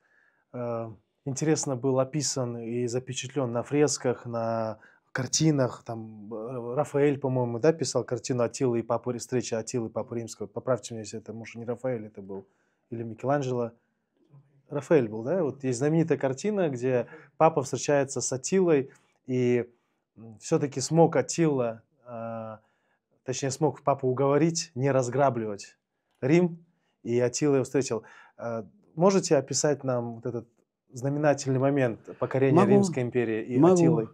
интересно был описан и запечатлен на фресках, на картинах. Там Рафаэль, по-моему, да, писал картину Атилы и Папы, встреча Атилы и Папы Римского. Поправьте меня, если это, может, не Рафаэль это был, или Микеланджело. Рафаэль был, да? Вот есть знаменитая картина, где папа встречается с Атилой, и все-таки смог Атила, точнее, смог папу уговорить не разграбливать Рим, и Атила его встретил. Можете описать нам вот этот знаменательный момент покорения Римской империи и Атилы?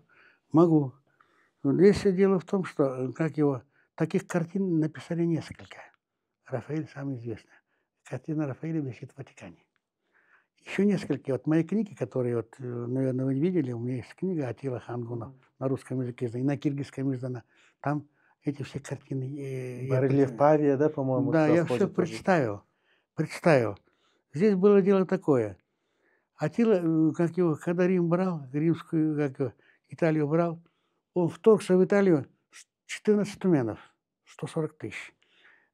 Могу. Здесь дело в том, что таких картин написали несколько. Рафаэль самый известный. Картина Рафаэля висит в Ватикане. Еще несколько. Вот мои книги, которые, вот, наверное, вы видели, у меня есть книга Атила Хангунов на русском языке, и на киргизском издана. Там эти все картины... Барельеф Павия, да, по-моему? Да, я все представил. Здесь было дело такое. Атила, когда Рим брал, римскую, Италию брал, он вторгся в Италию 14 туменов, 140 тысяч.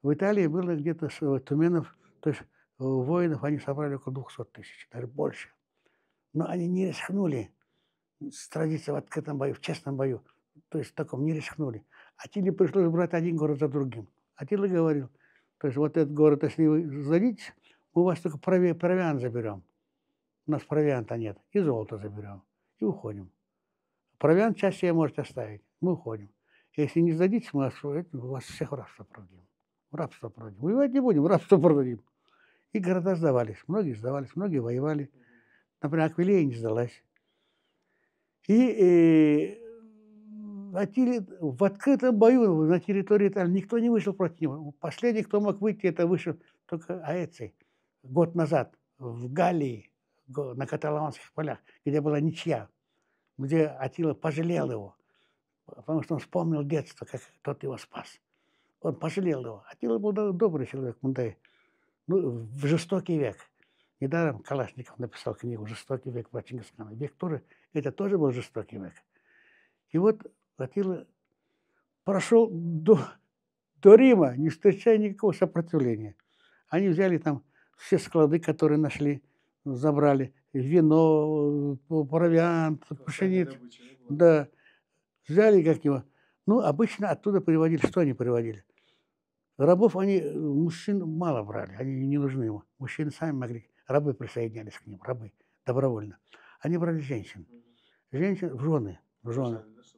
В Италии было где-то туменов, то есть воинов они собрали около 200 тысяч, даже больше. Но они не рискнули сразиться в открытом бою, в честном бою. То есть в таком не рискнули. Атиле пришлось брать один город за другим. Атила говорил, то есть вот этот город, если вы сдадите, мы у вас только провиант заберем. У нас провианта нет. И золото заберем. И уходим. Провиант часть себе можете оставить. Мы уходим. Если не сдадите, мы вас всех в рабство продадим. В рабство продадим. Воевать не будем, в рабство продадим. И города сдавались. Многие воевали. Например, Аквилея не сдалась. И Атиле в открытом бою на территории Италии никто не вышел против него. Последний, кто мог выйти, это вышел только Аэций. Год назад в Галлии, на каталонских полях, где была ничья, где Атила пожалел его, потому что он вспомнил детство, как тот его спас. Он пожалел его. Атила был добрый человек, Мундай. Ну, в жестокий век. Недаром Калашников написал книгу «Жестокий век» про Чингисхана. Век тоже Это тоже был жестокий век. И вот Аттила прошел до Рима, не встречая никакого сопротивления. Они взяли там все склады, которые нашли, забрали. Вино, провиант, пшеницу. Да, взяли как его. Ну, обычно оттуда приводили. Что они приводили? Рабов они, мужчин мало брали, они не нужны ему. Мужчины сами могли, рабы присоединялись к ним, рабы, добровольно. Они брали женщин. Женщин в жены,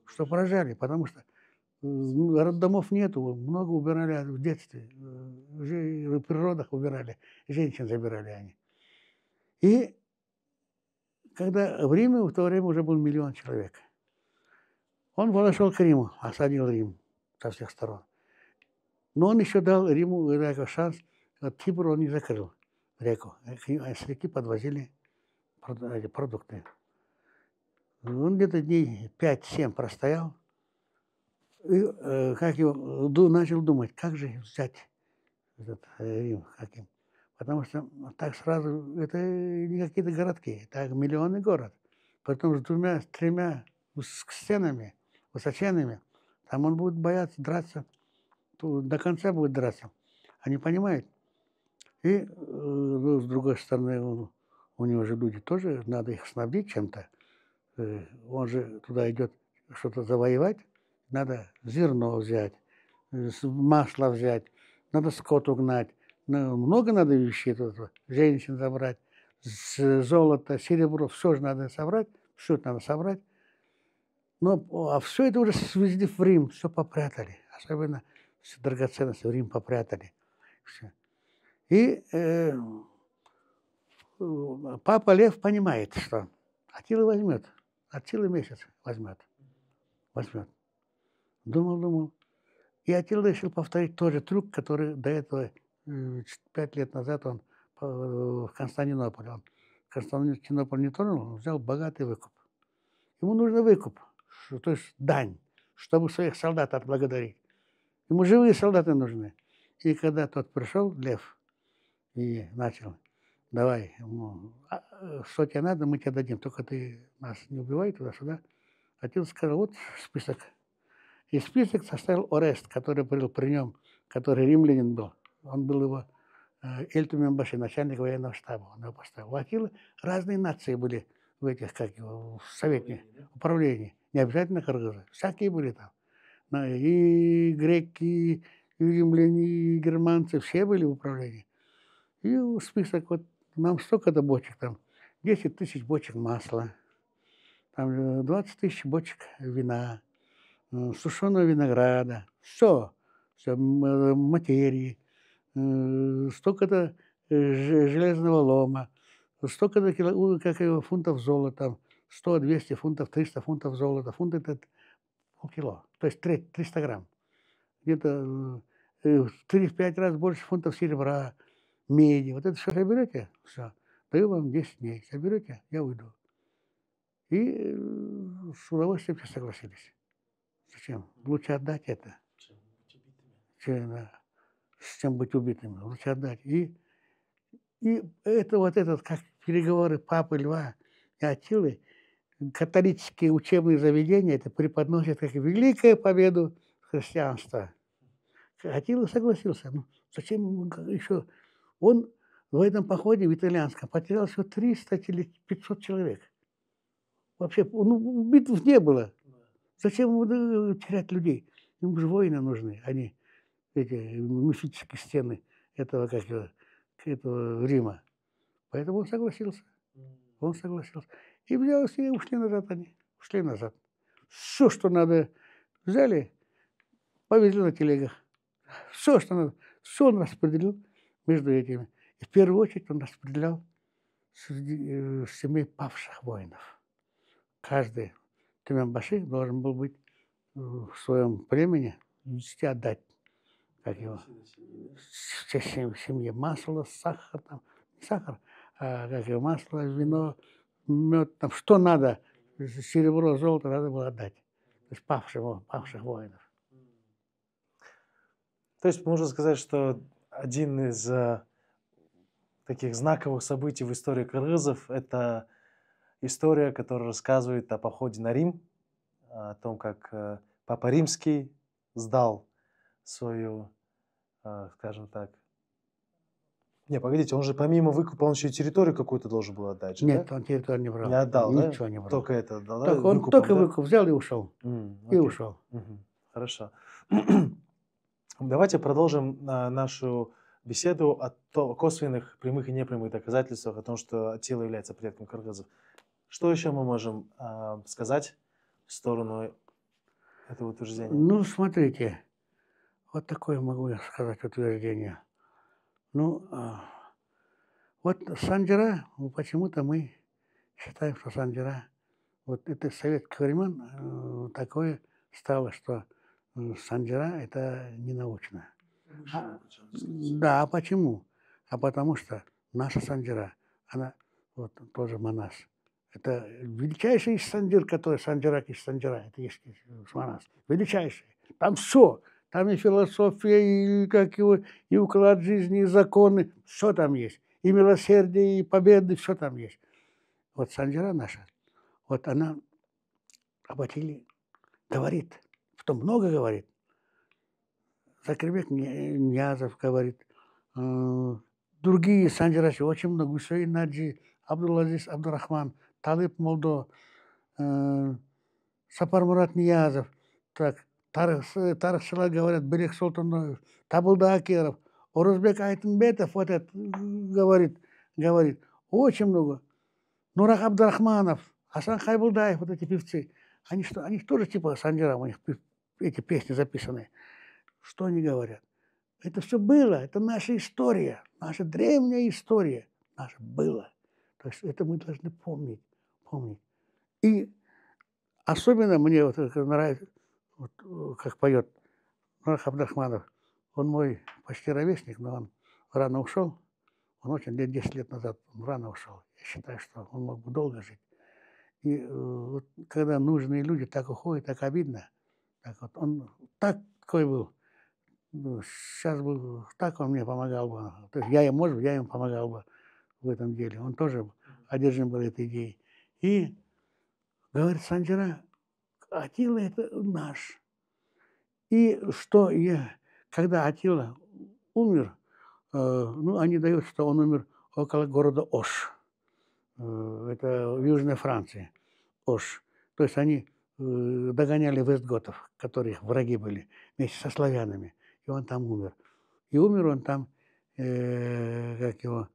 что поражали, потому что роддомов нету, много убирали в детстве, в природах убирали, женщин забирали они. И когда в Риме, в то время уже был 1 миллион человек, он подошел к Риму, осадил Рим со всех сторон. Но он еще дал Риму шанс, от Тибра он не закрыл реку, с реки подвозили эти продукты. Он где-то дней 5-7 простоял, и начал думать, как же взять этот Рим, каким. Потому что так сразу, это не какие-то городки, это миллионный город. Потом с 2-3 стенами высоченными, там он будет бояться драться, до конца будет драться. Они понимают. И с другой стороны, у него же люди тоже, надо их снабдить чем-то. Он же туда идет что-то завоевать, надо зерно взять, масло взять, надо скот угнать, много надо вещей, женщин забрать, золото, серебро, все же надо собрать, все это надо собрать. Но все это уже свезли в Рим, все попрятали, особенно все драгоценности в Рим попрятали. Все. И папа Лев понимает, что Аттила возьмет, Аттила месяц возьмет. Думал. И Аттила решил повторить тот же трюк, который до этого 5 лет назад он в Константинополе. Он Константинополь не тронул, он взял богатый выкуп. Ему нужен выкуп, то есть дань, чтобы своих солдат отблагодарить. Ему живые солдаты нужны. И когда тот пришел, Лев, и начал, давай, что тебе надо, мы тебе дадим, только ты нас не убивай туда-сюда. Аттила сказал, вот список. И список составил Орест, который был при нем, который римлянин был. Он был его Эльтумембаши, начальник военного штаба. Он его поставил. У Аттилы разные нации были в этих, в совете, управлении. Не обязательно кыргызы. Всякие были там. И греки, и римляне, и германцы, все были в управлении. И список, вот нам столько-то бочек, там 10 тысяч бочек масла, там 20 тысяч бочек вина, сушеного винограда, все материи, столько-то железного лома, столько-то фунтов золота, 100, 200 фунтов, 300 фунтов золота, фунт это полкило, то есть 300 грамм. Где-то в 3-5 раз больше фунтов серебра, меди. Вот это все соберете, все, даю вам 10 дней. Соберете, я уйду. И с удовольствием все согласились. Зачем? Лучше отдать это, чем быть убитыми. Лучше отдать. И это вот этот, как переговоры Папы Льва и Аттилы, католические учебные заведения это преподносят как великую победу христианства. Аттила согласился. Ну, зачем ему еще? Он в этом походе в итальянском потерял всего 300 или 500 человек. Вообще, битв не было. Зачем ему терять людей? Ему же воины нужны, а не эти мифические стены этого Рима. Поэтому он согласился. И взялся, и ушли назад. Все, что надо, взяли, повезли на телегах. Все, что надо, все он распределил между этими. И в первую очередь он распределял среди семей павших воинов. Каждый Тюмянбаши должен был быть в своем племени нести отдать, как его, все семье масло, сахар, там, не сахар, а как его, масло, вино, мед, там, что надо, серебро, золото надо было отдать. То есть павших воинов. То есть можно сказать, что один из таких знаковых событий в истории кыргызов – это история, которая рассказывает о походе на Рим, о том, как Папа Римский сдал свою, скажем так. Не, погодите, он же помимо выкупа, он еще и территорию какую-то должен был отдать же, да? Нет, он территорию не Не брал. отдал, да? Ничего не брал. Только это отдал, да? Он Выкупом, только да? выкуп взял и ушел. И Окей. ушел. Хорошо. Давайте продолжим нашу беседу о косвенных, прямых и непрямых доказательствах о том, что Аттила является предком кыргызов. Что еще мы можем сказать в сторону этого утверждения? Ну, смотрите, вот такое могу я сказать утверждение. Ну, вот Санджара, почему-то мы считаем, что Санджара, вот это с советских времен такое стало, что Санджара это не научно. Да, а почему? А потому что наша Санджара, она вот тоже Манас. Это величайший из Санджир, который Санджарак из Санджара. Это есть Манас. Величайший. Там все. Там и философия, и, как его, и уклад жизни, и законы. Все там есть. И милосердие, и победы, все там есть. Вот Санджара наша, вот она об Атиле говорит. Потом много говорит. Закирбек Ниязов говорит. Другие санджарачи очень много. Гусейн Наджи, Абдулазиз Абдурахман, Талиб Молдо, Сапар Мурат Ниязов, так, Тарыхшылар говорят, Берег Султаноев, Табылда Акеров, Орузбек Айтынбетов, вот это говорит. Очень много. Нурак Абдурахманов, Асан Хайбулдаев, вот эти певцы. Они что, они тоже типа санджара, у них эти песни записаны. Что они говорят? Это все было, это наша история, наша древняя история, наша было. То есть это мы должны помнить. И особенно мне вот это нравится, вот, как поет Нурак Абдрахманов. Он мой почти ровесник, но он рано ушел. Он очень лет 10 лет назад он рано ушел. Я считаю, что он мог бы долго жить. И вот, когда нужные люди так уходят, так обидно. Так вот, он такой был. Сейчас бы так он мне помогал бы. То есть может быть, я ему помогал бы в этом деле. Он тоже одержим был этой идеей. И говорит Санджара, Атила это наш. И что когда Атила умер, ну, они дают, что он умер около города Ош. Это в Южной Франции. Ош. То есть они догоняли вестготов, которые их враги были, вместе со славянами. И он там умер. И умер он там, как его,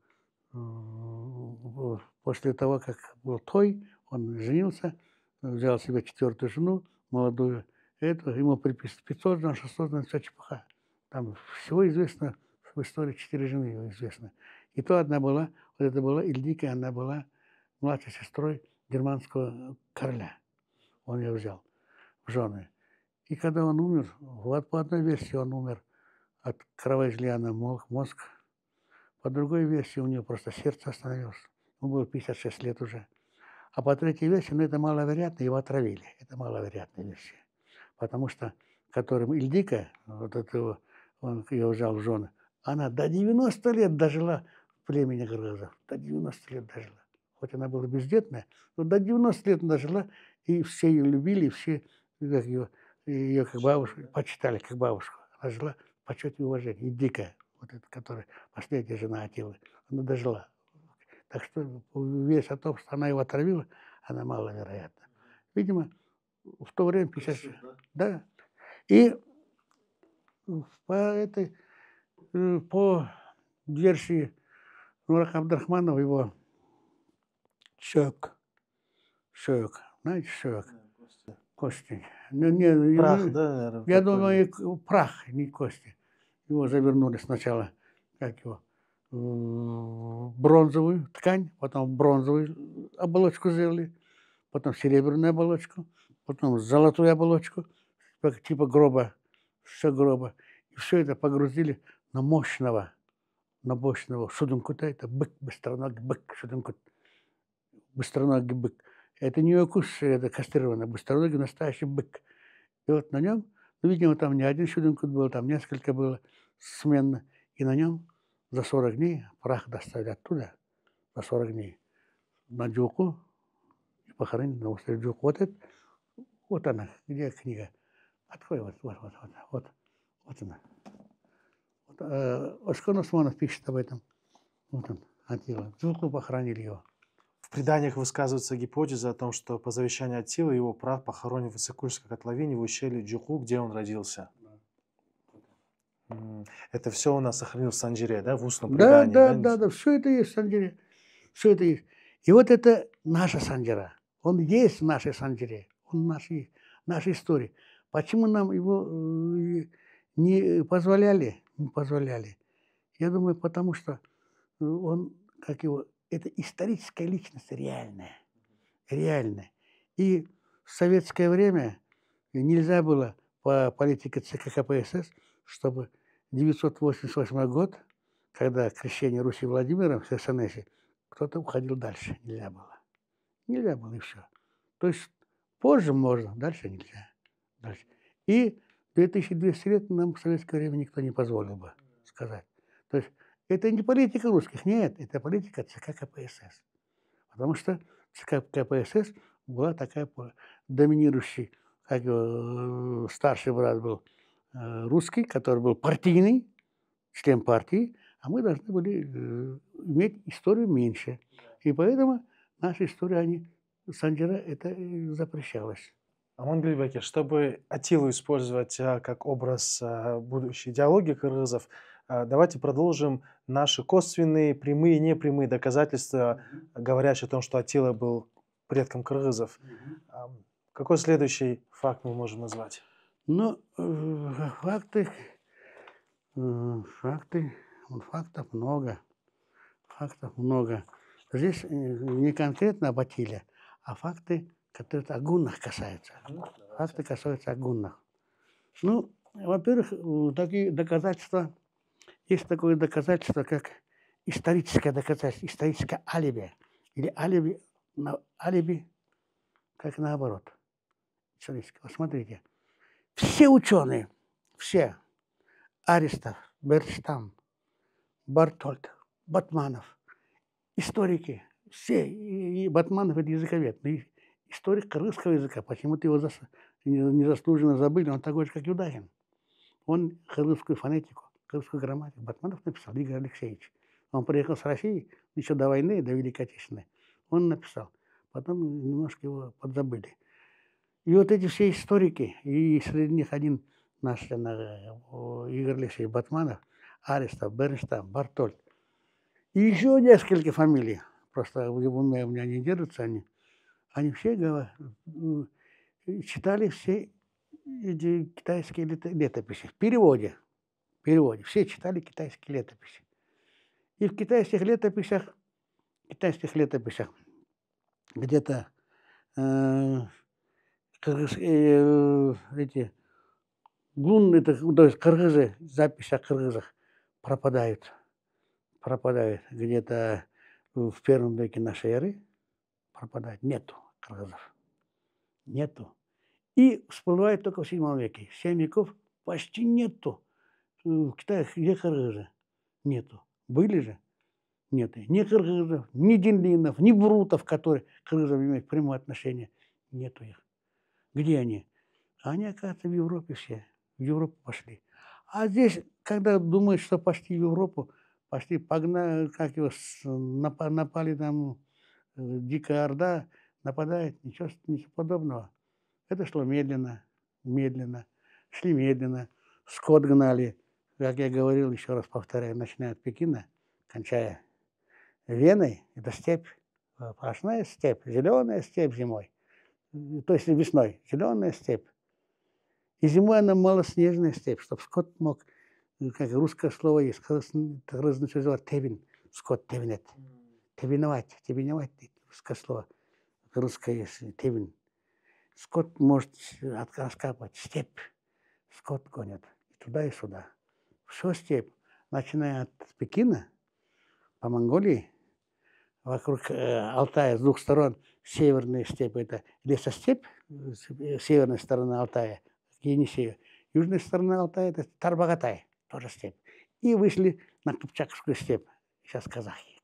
после того, как был той, он женился, взял себе 4-ю жену, молодую, ему приписано 500 жен, 600 жен, вся чепуха. Там всего известно, в истории 4 жены его известно. И то одна была, вот это была Ильдика, она была младшей сестрой германского короля. Он ее взял в жены. И когда он умер, вот по одной версии он умер от кровоизлияния мозг. По другой версии у него просто сердце остановилось. Ему было 56 лет уже. А по третьей версии, ну это маловероятно, его отравили. Это маловероятная версия. Потому что, которым Ильдика, вот этого, он ее взял в жены, она до 90 лет дожила в племени кыргызов. До 90 лет дожила. Хоть она была бездетная, но до 90 лет дожила, и все ее любили, и все ее как бабушку почитали, как бабушку. Она жила в почете и уважении. Ильдика, вот эта, которая последняя жена Атилы, она дожила. Так что весь о том, что она его отравила, она маловероятна. Видимо, в то время 50... Да. И по версии Нурака Абдрахманова, его шок. Знаете, шок? Кости. Прах, да, наверное? Я думаю, прах, не кости. Его завернули сначала, как его, бронзовую ткань, потом бронзовую оболочку сделали, потом серебряную оболочку, потом золотую оболочку, типа гроба, все гроба. И все это погрузили на мощного шудункута, это бык, быстроногий бык, шудункут, быстроногий бык. Это не укус, это кастрированный, быстроногий настоящий бык. И вот на нем, ну, видимо, там не один шудункут был, там несколько было сменно. И на нем за 40 дней прах доставили оттуда, за 40 дней. На Джуку похоронили на острове Джук. Вот она, где книга? Открой, вот она. Ошкон Усманов пишет об этом. Вот он, Аттила. Джуклу похоронили его. В преданиях высказывается гипотеза о том, что по завещанию Аттилы его прах похоронен в Иссык-Кульской котловине в ущелье Джуку, где он родился. Это все у нас сохранилось в Санжире, да, в устном предании? Да, все это есть в Санжире. Все это есть. И вот это наша Санжира. Он есть в нашей Санжире. Он нашей истории. Почему нам его не позволяли? Не позволяли. Я думаю, потому что он, это историческая личность реальная. Реальная. И в советское время нельзя было по политике ЦК КПСС, чтобы 988 год, когда крещение Руси Владимиром в СНС, кто-то уходил дальше. Нельзя было. Нельзя было, и все. То есть позже можно, дальше нельзя. Дальше. И 2200 лет нам в советское время никто не позволил бы сказать. То есть это не политика русских, нет, это политика ЦК КПСС. Потому что ЦК КПСС была такая доминирующий, как старший брат был русский, который был партийный, член партии, а мы должны были иметь историю меньше. И поэтому наша история, Санжира, это запрещалось. Аман Бельбекер, чтобы Аттилу использовать как образ будущей идеологии кыргызов, давайте продолжим наши косвенные, прямые и непрямые доказательства, говорящие о том, что Аттила был предком кыргызов. Какой следующий факт мы можем назвать? Ну, фактов много. Фактов много. Здесь не конкретно об Аттиле, а факты, которые о гуннах касаются. Факты касаются о гуннах. Ну, во-первых, такие доказательства, есть такое доказательство, как историческое доказательство, историческое алиби. Или алиби, как наоборот. Вот смотрите. Все ученые, все, Аристов, Берштам, Бартольд, Батманов, историки, все, и Батманов это языковед, но историк кыргызского языка, почему-то его незаслуженно забыли, он такой же, как Юдахин. Он кыргызскую фонетику, кыргызскую грамматику Батманов написал, Игорь Алексеевич. Он приехал с России еще до войны, до Великой Отечественной. Он написал, потом немножко его подзабыли. И вот эти все историки, и среди них один наш Игорь Алексеевич Батманов, Аристов, Бернштам, Бартольд, и еще несколько фамилий, просто в уме у меня не держатся они все читали все эти китайские летописи в переводе, все читали китайские летописи. И в китайских летописях где-то эти гунны, то есть кыргызы, записи о кыргызах пропадают где-то в первом веке нашей эры, пропадают, нету кыргызов, нету. И всплывает только в 7 веке. 7 веков почти нету. В Китае где кыргызы? Нету. Были же? Нет. Ни кыргызов, ни динлинов, ни брутов, которые к кыргызам имеют прямое отношение. Нету их. Где они? Они, оказывается, в Европе все. В Европу пошли. А здесь, когда думают, что пошли в Европу, пошли, погнали, напали там, Дикая Орда, нападает, ничего подобного. Это шло медленно. Шли медленно. Скот гнали. Как я говорил, еще раз повторяю, начиная от Пекина, кончая Веной, это степь. Сплошная степь, зеленая степь зимой. То есть весной, зеленая степь. И зимой она малоснежная степь, чтобы скот мог, как русское слово есть, разное слово тевин, скот тевинет. Тевиновать, русское слово, русское есть, тевин. Скот может раскапывать степь, скот гонят и туда, и сюда. Все степь, начиная от Пекина, по Монголии, вокруг Алтая с двух сторон северная степь, это лесостепь, северная сторона Алтая, Енисея, южная сторона Алтая, это Тарбагатай, тоже степь. И вышли на Кыпчакскую степь, сейчас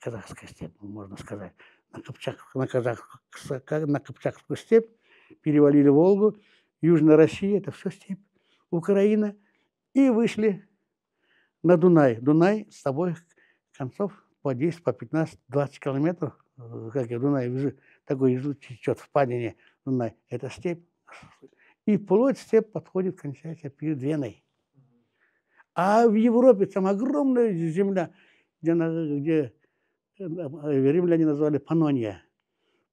казахская степь, можно сказать. на Кыпчакскую степь, перевалили Волгу, Южная Россия, это все степь, Украина, и вышли на Дунай. Дунай с обоих концов по 10, по 15, 20 километров, как я Дунай, такой течет впадине Дунай, это степь. И вплоть степь подходит, кончается перед Веной. А в Европе там огромная земля, где римляне назвали Панония.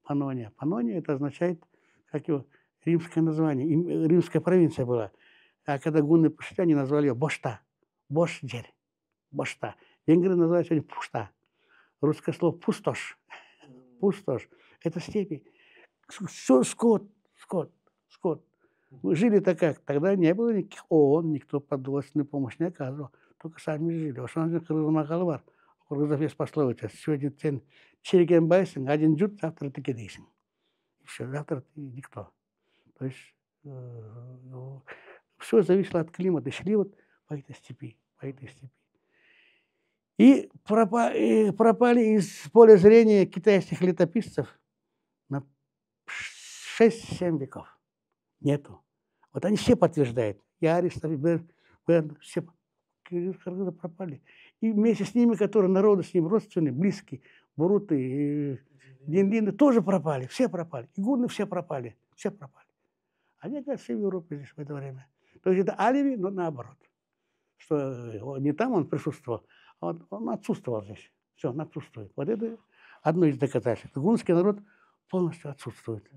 Панония. Панония это означает, как его, римское название, римская провинция была. А когда гунны пошли, они назвали ее Бошта. Бошджерь. Бошта. Венгры называют сегодня Пушта. Русское слово пустошь. Пустошь. Это степи. Все скот. Мы жили так как. Тогда не было никаких ООН, никто продовольственную помощь не оказывал. Только сами жили. Ошон кыргызмакалы бар. Кыргызов есть пословица. Сегодня сен череген байсың, один жут, завтра ты кедейсің. И все, завтра ты никто. То есть все зависело от климата. Шли вот по этой степи. И пропали из поля зрения китайских летописцев на 6-7 веков. Нету. Вот они все подтверждают. И Аристов, и Берн, все кыргызы пропали. И вместе с ними, которые народы с ним родственные, близкие, буруты, и диндины, тоже пропали. Все пропали. И гунны все пропали. Они, говорят, все в Европе здесь в это время. То есть это алиби, но наоборот. Что не там он присутствовал, а вот он отсутствовал здесь. Все, он отсутствует. Вот это одно из доказательств. Гунский народ полностью отсутствует.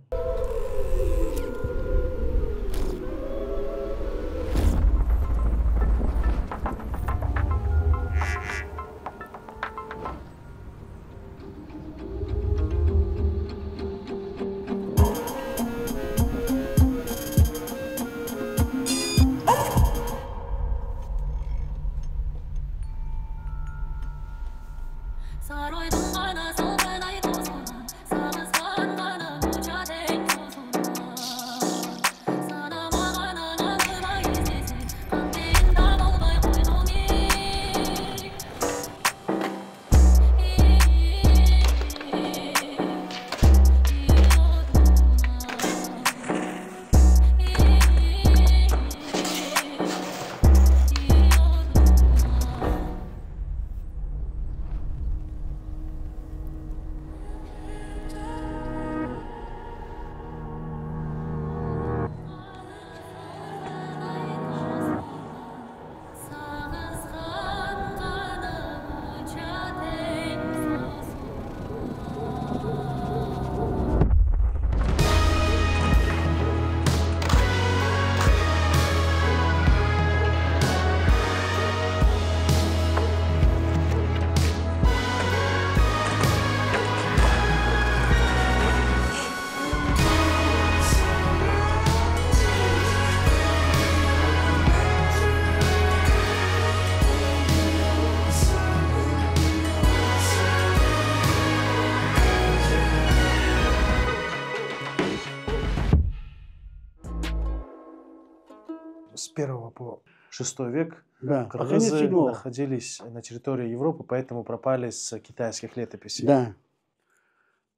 С 1 по 6 век Да, кыргызы находились на территории Европы, поэтому пропали с китайских летописей. Да.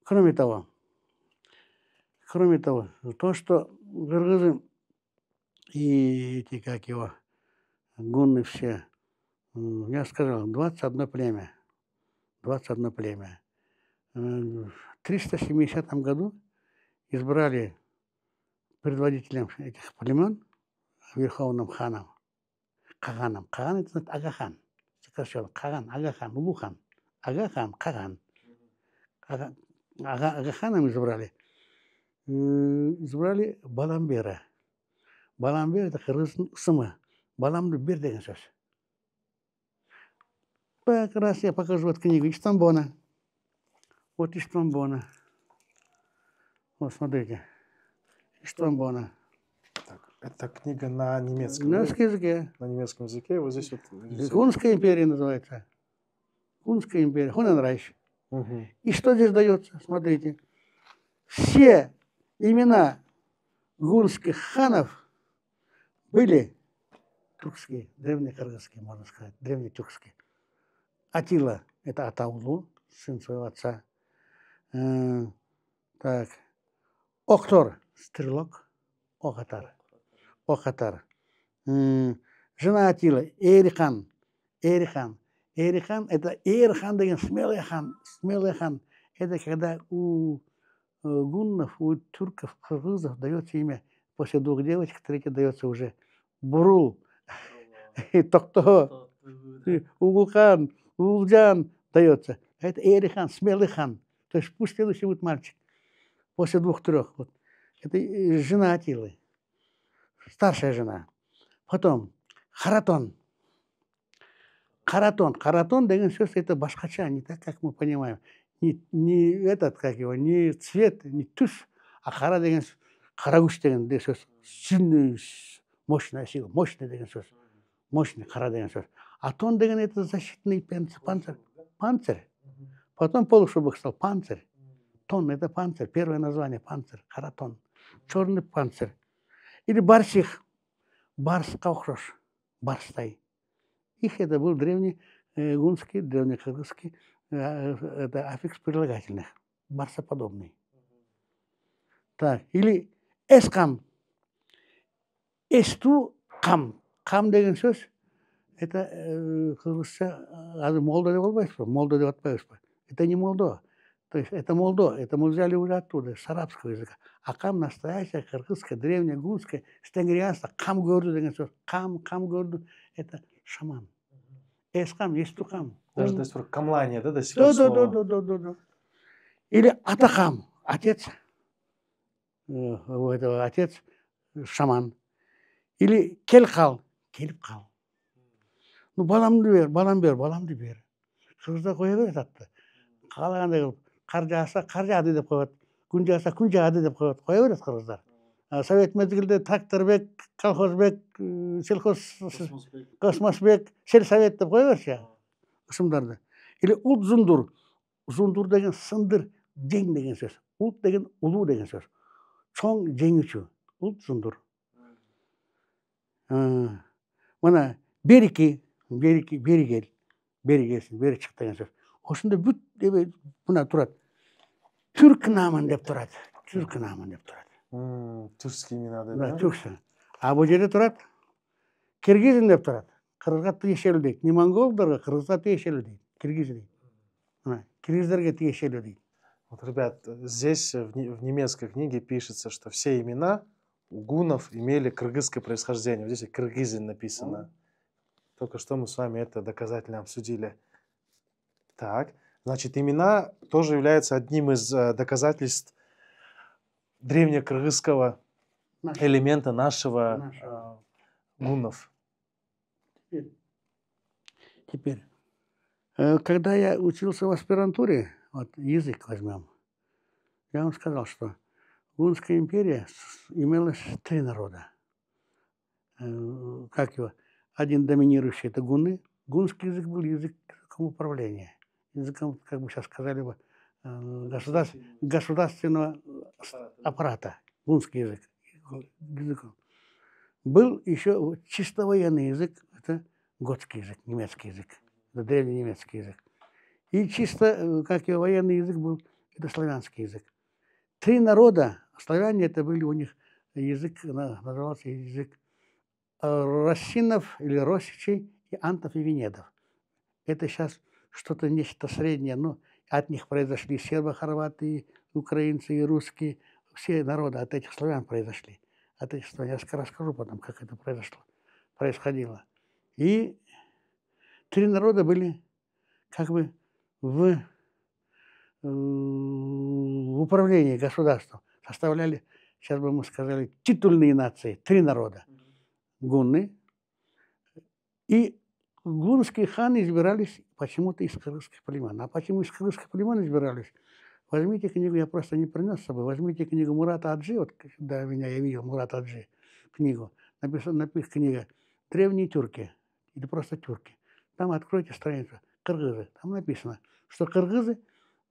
Кроме того, то, что кыргызы и эти, как его, гунны все, я сказал, 21 племя. 21 племя. В 370 году избрали предводителем этих племен верховным ханом. Каганом. Каган это значит Агахан. Сокращенно. Каган, Агахан, Улухан. Агахан, Каган. Агаханом избрали. Избрали Баламбера. Баламбер это кыргыздын ысымы. Баламды бер деген сөз. Так, раз я покажу вот книгу Иштамбона. Вот Иштамбона. Вот смотрите. Иштамбона. Это книга на немецком. На языке. На немецком языке. Вот здесь вот. Гунская империя называется. Гунская империя. Хуненрайш. Угу. И что здесь дается? Смотрите. Все имена гунских ханов были тюркские, древнекыргызские, можно сказать, древнетюркские. Атила – это Атаулу, сын своего отца. Так. Октор, стрелок, Окатар. Окатар. Жена Атила, Эрихан. Эрихан. Эрихан, это Эрихан деген смелый хан. Смелый хан. Это когда у гуннов, у тюрков, кыргызов дается имя после 2 девочек, третья дается уже Бурул, Токто, Угулхан, Улджан дается. Это Эрихан, смелый хан. То есть пусть следующий будет мальчик. После 2-3. Вот. Это жена Атилы. Старшая жена. Потом Харатон. Харатон деген сөз это башкача, не так, как мы понимаем. Не этот, как его, не цвет, не түс, а хара деген сөз. Карагуш деген сөз. Сильный, мощная сила. Мощный деген сөз. Мощный хара деген сөз. А тон деген это защитный панцирь. Панцирь. Потом полушубок стал панцирь. Тон это панцирь. Первое название панцирь. Харатон. Черный панцирь. Или барсих. Барска охрош. Барстай. Их это был древний гунский, древнекыргызский, это аффикс прилагательных, барсоподобный. Так, или эскам. Эсту кам. Кам деген сөз, это кыргызша, молдо деп албайсыз ба? Молдо деп атпайбыз ба? Это не молдо. То есть это молдо, это мы взяли уже оттуда, с арабского языка. А кам настоящая, кыргызская, древняя, гунская, стенгрианство, кам görдү деген сөз. Кам görдү, это шаман. Эскам, естукам. Даже то есть камлание, да, до сих пор слово? Да. Или атакам, отец. У этого отец шаман. Или келкал, келип кал. Ну, баламды бер. Кыргызда кое берет атты. Каалагандай кылып, кар жааса, кар жаады деп коет. Күн жааса, күн жаады деп коет. Кое берет кыргыздар. Совет мезгилде тракторбек, колхозбек, космосбек, сельсовет деп кое берчи. Ысымдарды. Или улт зундур. Зундур деген сындыр, жең деген сөз. Улт деген улуу деген сөз. Чоң жеңүүчү. Улт зундур. Мына бери кел. Бери келсин, бери чык деген сөз. Ошондо бүт мына турат. Түрк намын деп турат. Түрк намын деп турат. Тюркский имена, да? Түрксү. А бул жерде турат. Киргизин деп турат. Кыргызга тиешелүү дейт. Не монголдорго, кыргызга тиешелүү дейт. Киргиз дейт. Киргиздерге тиешелүү дейт. Вот, ребят, здесь в немецкой книге пишется, что все имена у гуннов имели кыргызское происхождение. Вот здесь Киргизин написано. Только что мы с вами это доказательно обсудили. Так, значит, имена тоже являются одним из доказательств древнекыргызского элемента нашего гуннов. Теперь, когда я учился в аспирантуре, вот язык возьмем, я вам сказал, что Гунская империя имелась 3 народа. Как его? Один доминирующий – это гунны. Гунский язык был языком управления, языком, как бы сейчас сказали бы, государственного аппарата. Гунский язык. Был еще чисто военный язык – это готский язык, немецкий язык, это древний немецкий язык. И чисто, как и военный язык был, это славянский язык. 3 народа, славяне это были у них язык, назывался язык Рассинов или Росичей, и Антов и Венедов. Это сейчас что-то нечто среднее, но от них произошли сербо-хорваты, украинцы и русские, все народы от этих славян произошли. От этих славян. Я расскажу потом, как это происходило. И 3 народа были как бы в управлении государством. Составляли, сейчас бы мы сказали, титульные нации. 3 народа. Гунны. И гунские ханы избирались почему-то из кыргызских племен. А почему из кыргызских племен избирались? Возьмите книгу, я просто не принес с собой, возьмите книгу Мурата Аджи, вот до меня я видел Мурата Аджи книгу, написана книга «Древние тюрки» или просто тюрки. Там откройте страницу «Кыргызы». Там написано, что кыргызы,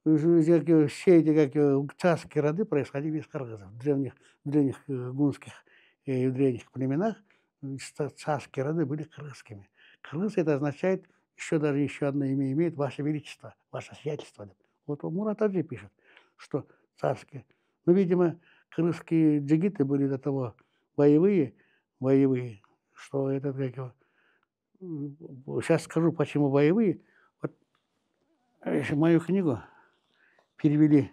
все эти царские роды происходили из кыргызов. В древних гунских и древних племенах царские роды были кыргызскими. Кыргыз это означает, еще одно имя имеет «Ваше Величество», «Ваше Сиятельство». Вот Мурат Аджи пишет, что царские. Ну, видимо, крымские джигиты были до того боевые, что это как его. Сейчас скажу, почему боевые. Вот мою книгу перевели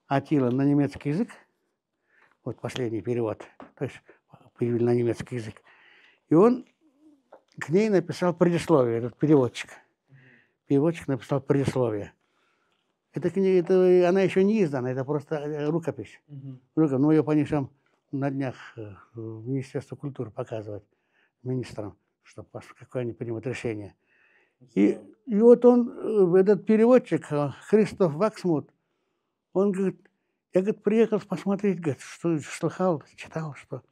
Атила на немецкий язык. Вот последний перевод. То есть перевели на немецкий язык. И он к ней написал предисловие, этот переводчик. Переводчик написал предисловие. Эта книга, она еще не издана, это просто рукопись. Но ее понесем на днях в Министерство культуры показывать министрам, чтобы какое они примут решение. И вот он, этот переводчик, Христоф Ваксмут, он говорит, я, говорит, приехал посмотреть, говорит, что слыхал, читал, что,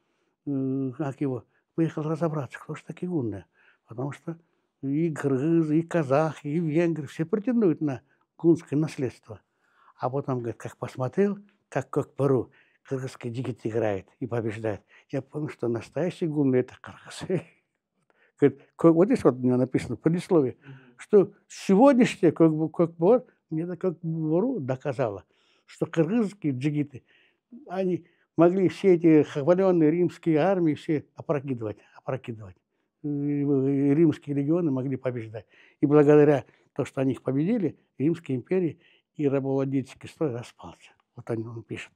как его, приехал разобраться, кто же такие гунны. Потому что и кыргызы, и казахи, и венгры все претендуют на гунское наследство. А потом, говорит, как посмотрел, как пору кыргызский джигит играет и побеждает, я понял, что настоящий гунны это кыргызы. Вот здесь вот у него написано в предисловии, что сегодняшнее Бору доказало, что кыргызские джигиты, они могли все эти хваленные римские армии все опрокидывать. И римские легионы могли побеждать. И благодаря тому, что они их победили, Римская империя и рабовладельческий строй распался. Вот он пишет.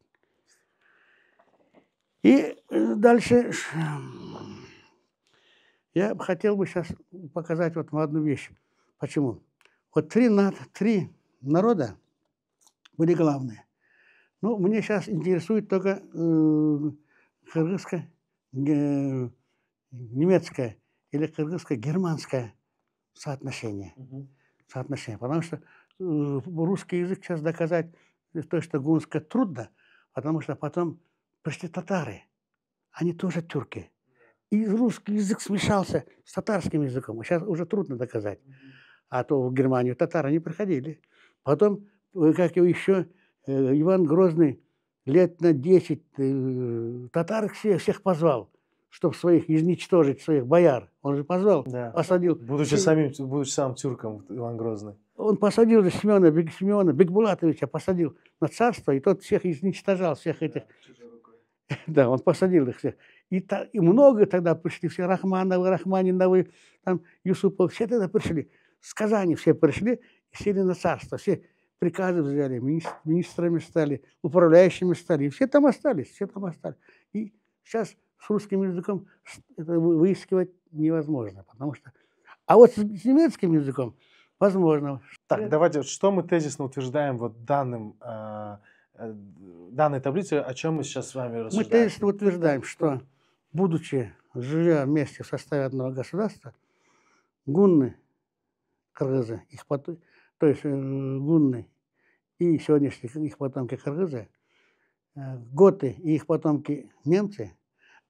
И дальше я хотел бы сейчас показать вот одну вещь. Почему? Вот три народа были главные. Ну, мне сейчас интересует только кыргызское, немецкое или кыргызско-германское соотношение. Соотношение. Потому что русский язык сейчас доказать, то, что гунское трудно, потому что потом пришли татары. Они тоже тюрки. И русский язык смешался с татарским языком. Сейчас уже трудно доказать. А то в Германию татары не приходили. Потом, как еще Иван Грозный лет на 10 татар всех позвал, чтобы своих изничтожить, своих бояр. Он же позвал, Да. посадил. Будучи сам тюрком, Иван Грозный. Он посадил же Семена Бекбулатовича, посадил на царство, и тот всех изничтожал, всех этих. Да, он посадил их всех. И много тогда пришли, все Рахмановы, Рахманиновы, там Юсуповы, все тогда пришли. С Казани все пришли и сели на царство. Все приказы взяли, министрами стали, управляющими стали. И все там остались. И сейчас с русским языком это выискивать невозможно. Потому что. А вот с немецким языком возможно. Так, давайте, что мы тезисно утверждаем вот данной таблице, о чем мы сейчас с вами рассуждаем? Мы тезисно утверждаем, что, живя вместе в составе одного государства, гунны, кыргызы, то есть гунны и сегодняшние их потомки кыргызы, готы и их потомки немцы,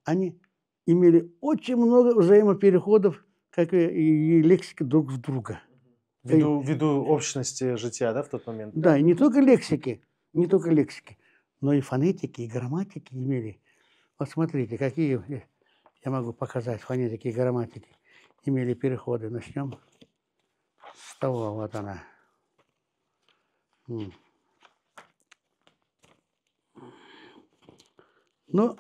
они имели очень много взаимопереходов, как и лексики друг в друга. Ввиду общности жития, да, в тот момент? Да, и не только лексики, но и фонетики, и грамматики имели. Вот смотрите, какие я могу показать фонетики и грамматики имели переходы. Начнем с того, вот она. Ну,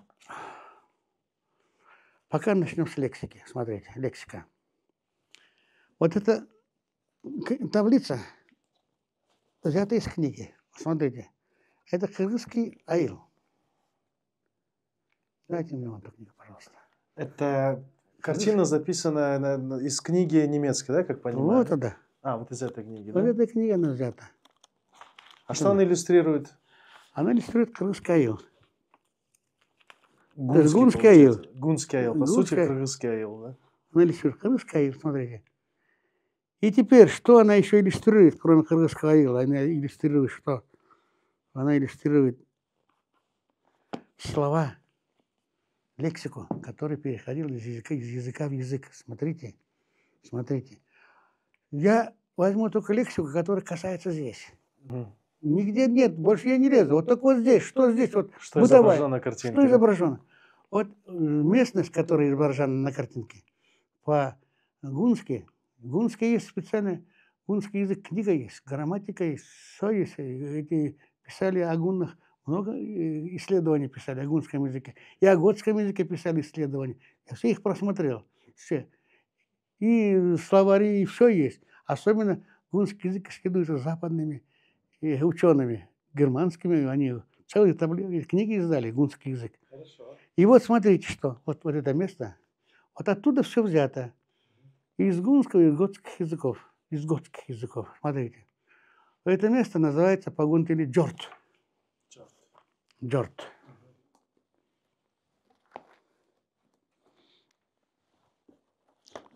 пока начнем с лексики. Смотрите, лексика. Вот эта таблица взята из книги. Смотрите, это кыргызский аил. Дайте мне вот эту книгу, пожалуйста. Это картина записана из книги немецкой, да, как понимаю? Вот это. Вот из этой книги, Вот да? эта книга она взята. А что она иллюстрирует? Она иллюстрирует кыргызский аил. Гунский аил. Гунский аил, по сути, кыргызский аил, да? Она иллюстрирует кыргызский аил, смотрите. И теперь, что она еще иллюстрирует, кроме кыргызского аила? Она иллюстрирует что? Она иллюстрирует слова, лексику, который переходил из языка в язык. Смотрите. Я возьму только лексику, которая касается здесь. Нигде нет, больше я не лезу. Вот только вот здесь. Что здесь? Вот что изображено на картинке? Что изображено? Вот местность, которая изображена на картинке, по-гунски, гунский есть специальный, гунский язык, книга есть, грамматика есть, все есть, эти Писали о гуннах, много исследований писали о гунском языке. И о готском языке писали исследования. Я все их просмотрел. Все. И словари, и все есть. Особенно гунский язык исследуется западными учеными, германскими. Они целые книги издали, гунский язык. Хорошо. И вот смотрите, что вот это место, вот оттуда все взято. Из гунского и готских языков. Из готских языков. Смотрите. Это место называется Пагунтили Джорт. Джорт.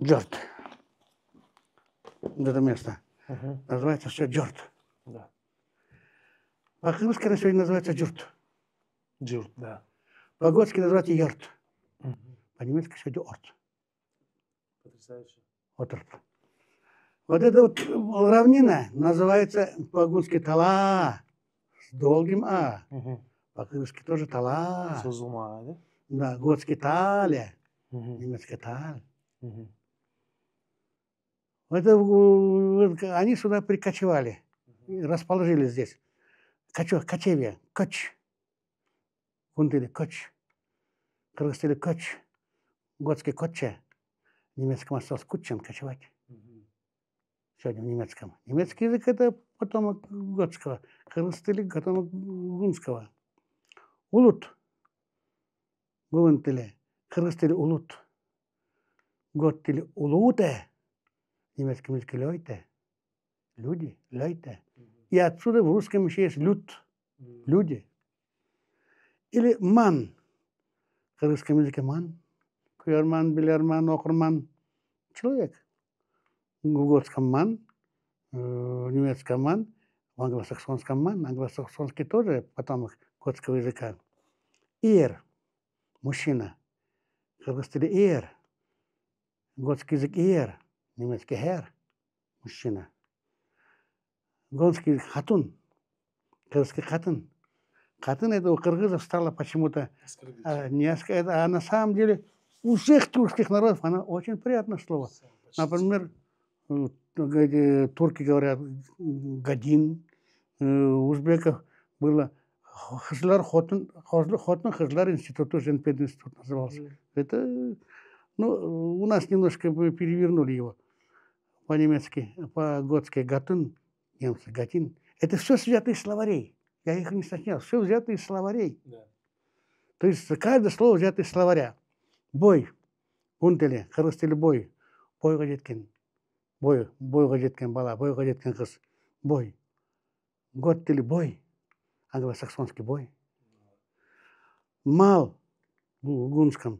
Джорт. Вот это место. Называется все Джорт. Да. По-русски на сегодня называется Джурт. Джурт, да. По-готски называется Йорт. По-немецки сегодня Орт. Потрясающе. Вот эта вот равнина называется по-гунски Тала с долгим А. По-русски тоже Тала. Сузума, да? Да, готский Таля, немецкий Таль. Они сюда прикочевали, расположились здесь. Кочевье, Коч. Гунтили Коч. Кыргызстили Коч. Готский Котче. В немецком осталось Кутчен, кочевать. Сегодня в немецком. Немецкий язык это потомок готского. Кыргызстили потомок гунского. Улут. Гунтили. Кыргызстили улут. Готтили улуте. В немецком языке лёйте. Люди, лёйте. И отсюда в русском еще есть люд. Люди. Или ман. В кыргызском языке ман. Куярман, билярман, окурман. Человек. В готском ман. В немецком ман. В англосаксонском ман. Англосаксонский тоже потомок готского языка. Ир. Мужчина. В кыргызстиле ир. Готский язык ир. Немецкий хер. Мужчина. Гонский язык хатун. Кыргызский хатын. Хатын это у кыргызов стало почему-то а на самом деле у всех тюркских народов она очень приятное слово. Например, турки говорят гадин, у узбеков было хызлар хотун хызлар институты, женпед институт назывался. Это, ну, у нас немножко перевернули его по-немецки, по-готски гатун, немцы гатин. Это все взято из словарей. Я их не сочинял. Все взято из словарей. Да. То есть каждое слово взято из словаря. Бой. Гунтели. Кыргызстили бой. Бойға жеткен. Бойға жеткен бала. Бойға жеткен қыз. Бой. Готтили бой. Англосаксонский бой. Мал. В гунском.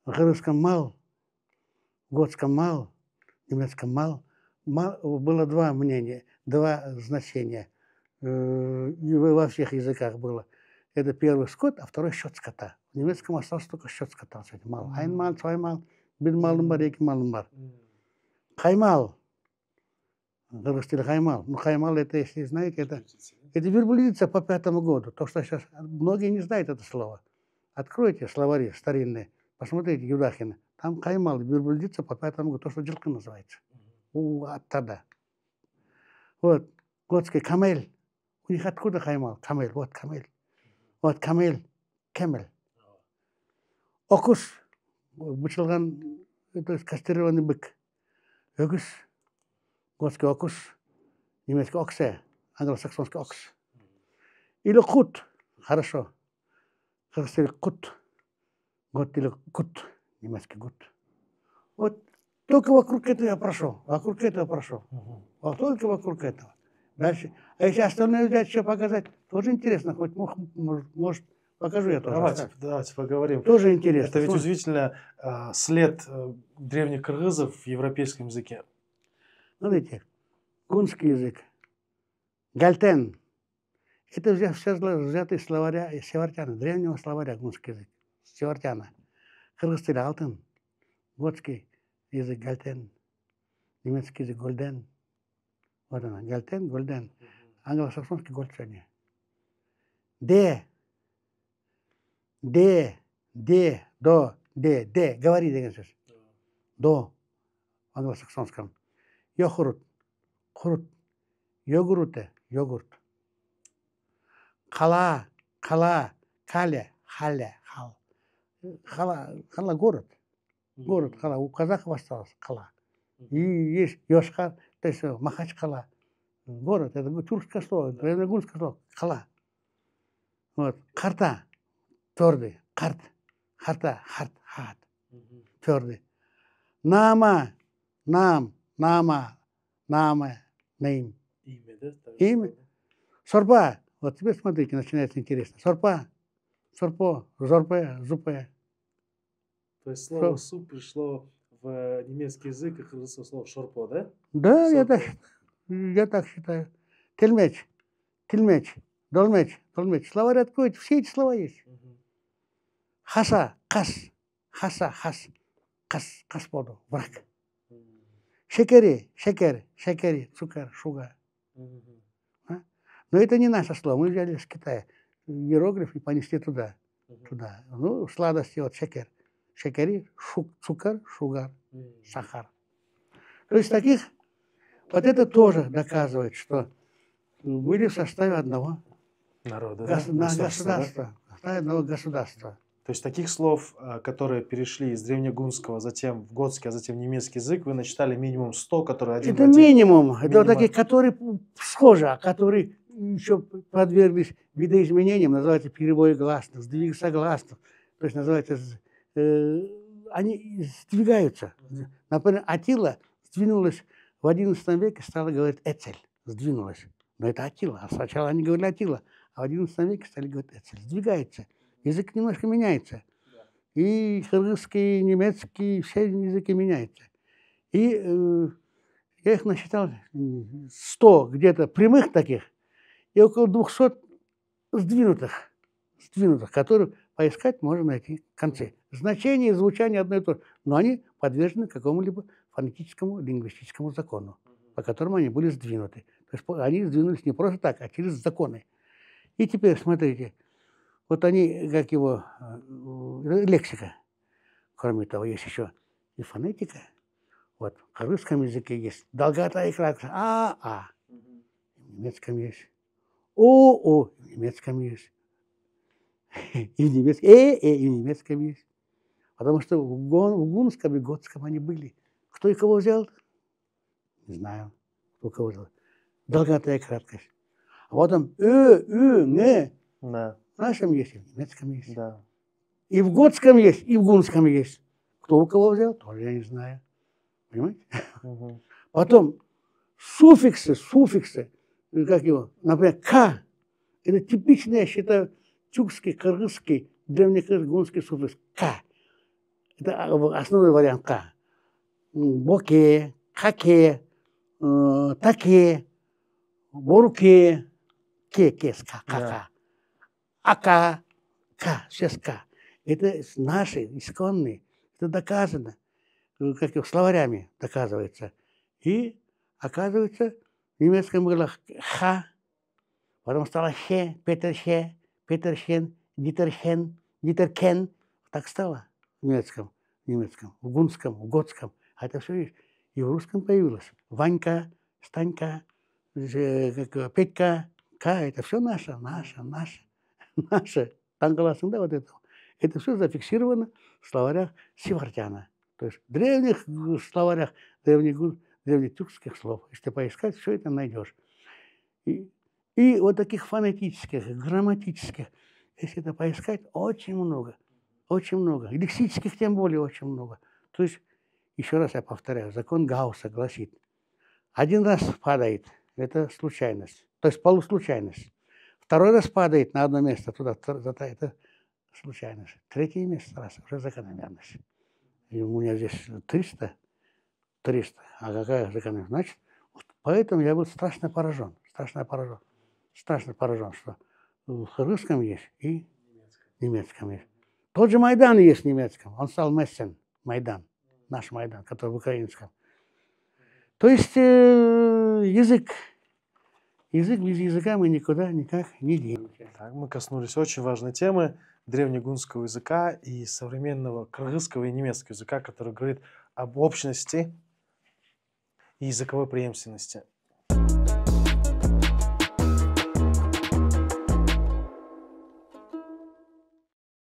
В кыргызском мал. В готском мал. В немецком мал. Было два мнения, два значения. И во всех языках было. Это первый скот, а второй счет скота. В немецком остался только счет скота. Мал. Айнмал, цваймал, бедмалым реки малым. Хаймал. Кыргызстиле хаймал. Ну, хаймал это, если знаете, это верблюдица по 5-му году. То, что сейчас многие не знают это слово. Откройте словари старинные, посмотрите Юдахина. Там хаймал, верблюдица по 5-му году. То, что джилка называется. Оттуда. Вот. Готский камель. У них откуда хаймал? Камель. Вот камель. Вот камель. Кемель. Окус. Бычылган, то есть кастрированный бык. Өгүс. Готский окус. Немецкий оксе. Англосаксонский окс. Или кут. Хорошо. Кыргызстиле кут. Готтили кут. Немецкий гут. Вот только вокруг этого я прошел. Вокруг этого прошел. Вот только вокруг этого. Дальше. А если остальное взять, еще показать, тоже интересно. Хоть, может покажу я тоже. Давайте поговорим. Тоже интересно. Это ведь удивительно след древних кыргызов в европейском языке. Смотрите, гунский язык. Гальтен. Это все взято из словаря Севартяна, древнего словаря гунский язык. Севартяна. Кыргызстиле алтын. Готский язык гальтен. Немецкий язык гольден. Вот она, гальтен, гольден. Англосаксонский гольд сегодня. Де. До, де. Говори деген сөз. До. В англосаксонском. Йохурут. Хурут. Йогурте. Йогурт. Кала, кала, каля, халя, хал. Хала город. Город Хала. У казахов осталось Кала. И есть Йошкар, то есть Махачкала. Город, это тюркское слово, древнегунское слово. Кала. Вот. Карта. Твердый. Карт. Харта. Харт. Хат. Твердый. Нама. Нам. Нама. Нама. Наим. Имя, да? Имя. Сорпа. Вот теперь смотрите, начинается интересно. Сорпа. Сорпо. Зорпе. Зупе. То есть слово суп пришло в немецкий язык, как слово шорпо, да? Да, Сорпо. я так считаю. Тельмеч. Тельмеч. Долмеч. Долмеч. Словарь откроете, все эти слова есть. Хаса. Кас. Хаса. Хас. Кас. Господу. Враг. Шекери. Шекер. Шекери. Цукер. Шуга. Но это не наше слово. Мы взяли с Китая иероглиф и понесли туда. Ну, сладости, вот шекер. Шекери, цукер, шугар, сахар. То есть таких, вот это тоже доказывает, что были в составе одного народа, государства. В составе одного государства. То есть таких слов, которые перешли из древнегунского, затем в готский, а затем в немецкий язык, вы начитали минимум 100, которые один это в один. Минимум. Это вот такие, которые схожи, а которые еще подверглись видоизменениям, называется перебой гласных, сдвиг согласных. То есть называется, они сдвигаются. Например, Атила сдвинулась в XI веке, стала говорить Эцель, сдвинулась. Но это Атила. А сначала они говорили Атила, а в XI веке стали говорить Эцель. Сдвигается. Язык немножко меняется. И кыргызский, и немецкий, все языки меняются. И я их насчитал 100 где-то прямых таких, и около 200 сдвинутых, которые поискать можно найти в конце. Значение и звучание одно и то же, но они подвержены какому-либо фонетическому лингвистическому закону, по которому они были сдвинуты. То есть они сдвинулись не просто так, а через законы. И теперь смотрите, вот они, как его, лексика. Кроме того, есть еще и фонетика. Вот в русском языке есть долгота и краткость. А. В немецком есть. О. В немецком есть. И в немецком. И в немецком есть. Потому что в гунском и готском они были. Кто и кого взял? Не знаю. Кто кого взял. Долгота и краткость. А вот там н. Да. В нашем есть, и в немецком есть. Да. И в готском есть, и в гунском есть. Кто у кого взял, тоже я не знаю. Понимаете? Потом суффиксы, как его, например, к. Это типичный, я считаю, тюркский, кыргызский, древнекыргызский суффикс к. Это основной вариант к. Боке, каке, таке, боруке, к. Ака, к, сейчас к. Это наши, исконные. Это доказано. Как его, словарями доказывается. И оказывается, в немецком было ха, потом стало хе, Петерхен, Дитеркен. Так стало в немецком, в гунском, в готском. А это все есть. И в русском появилось. Ванька, Станька, Петька, это все наше. Там голосом, да, вот это. Это все зафиксировано в словарях Севардяна. То есть в древних словарях, древнетюркских слов. Если поискать, все это найдешь. И вот таких фонетических, грамматических, если это поискать, очень много. Очень много. И лексических тем более очень много. То есть, еще раз я повторяю, закон Гаусса гласит, один раз падает, это случайность, то есть полуслучайность. Второй раз падает на одно место, туда, это случайность. Третье место раз, уже закономерность. И у меня здесь 300, а какая закономерность? Значит, вот поэтому я был страшно поражен, что в русском есть и в немецком есть. Тот же Майдан есть в немецком, он стал Мессен, Майдан, наш Майдан, который в украинском. То есть язык без языка мы никуда никак не денемся. Так, мы коснулись очень важной темы древнегунского языка и современного кыргызского и немецкого языка, который говорит об общности и языковой преемственности.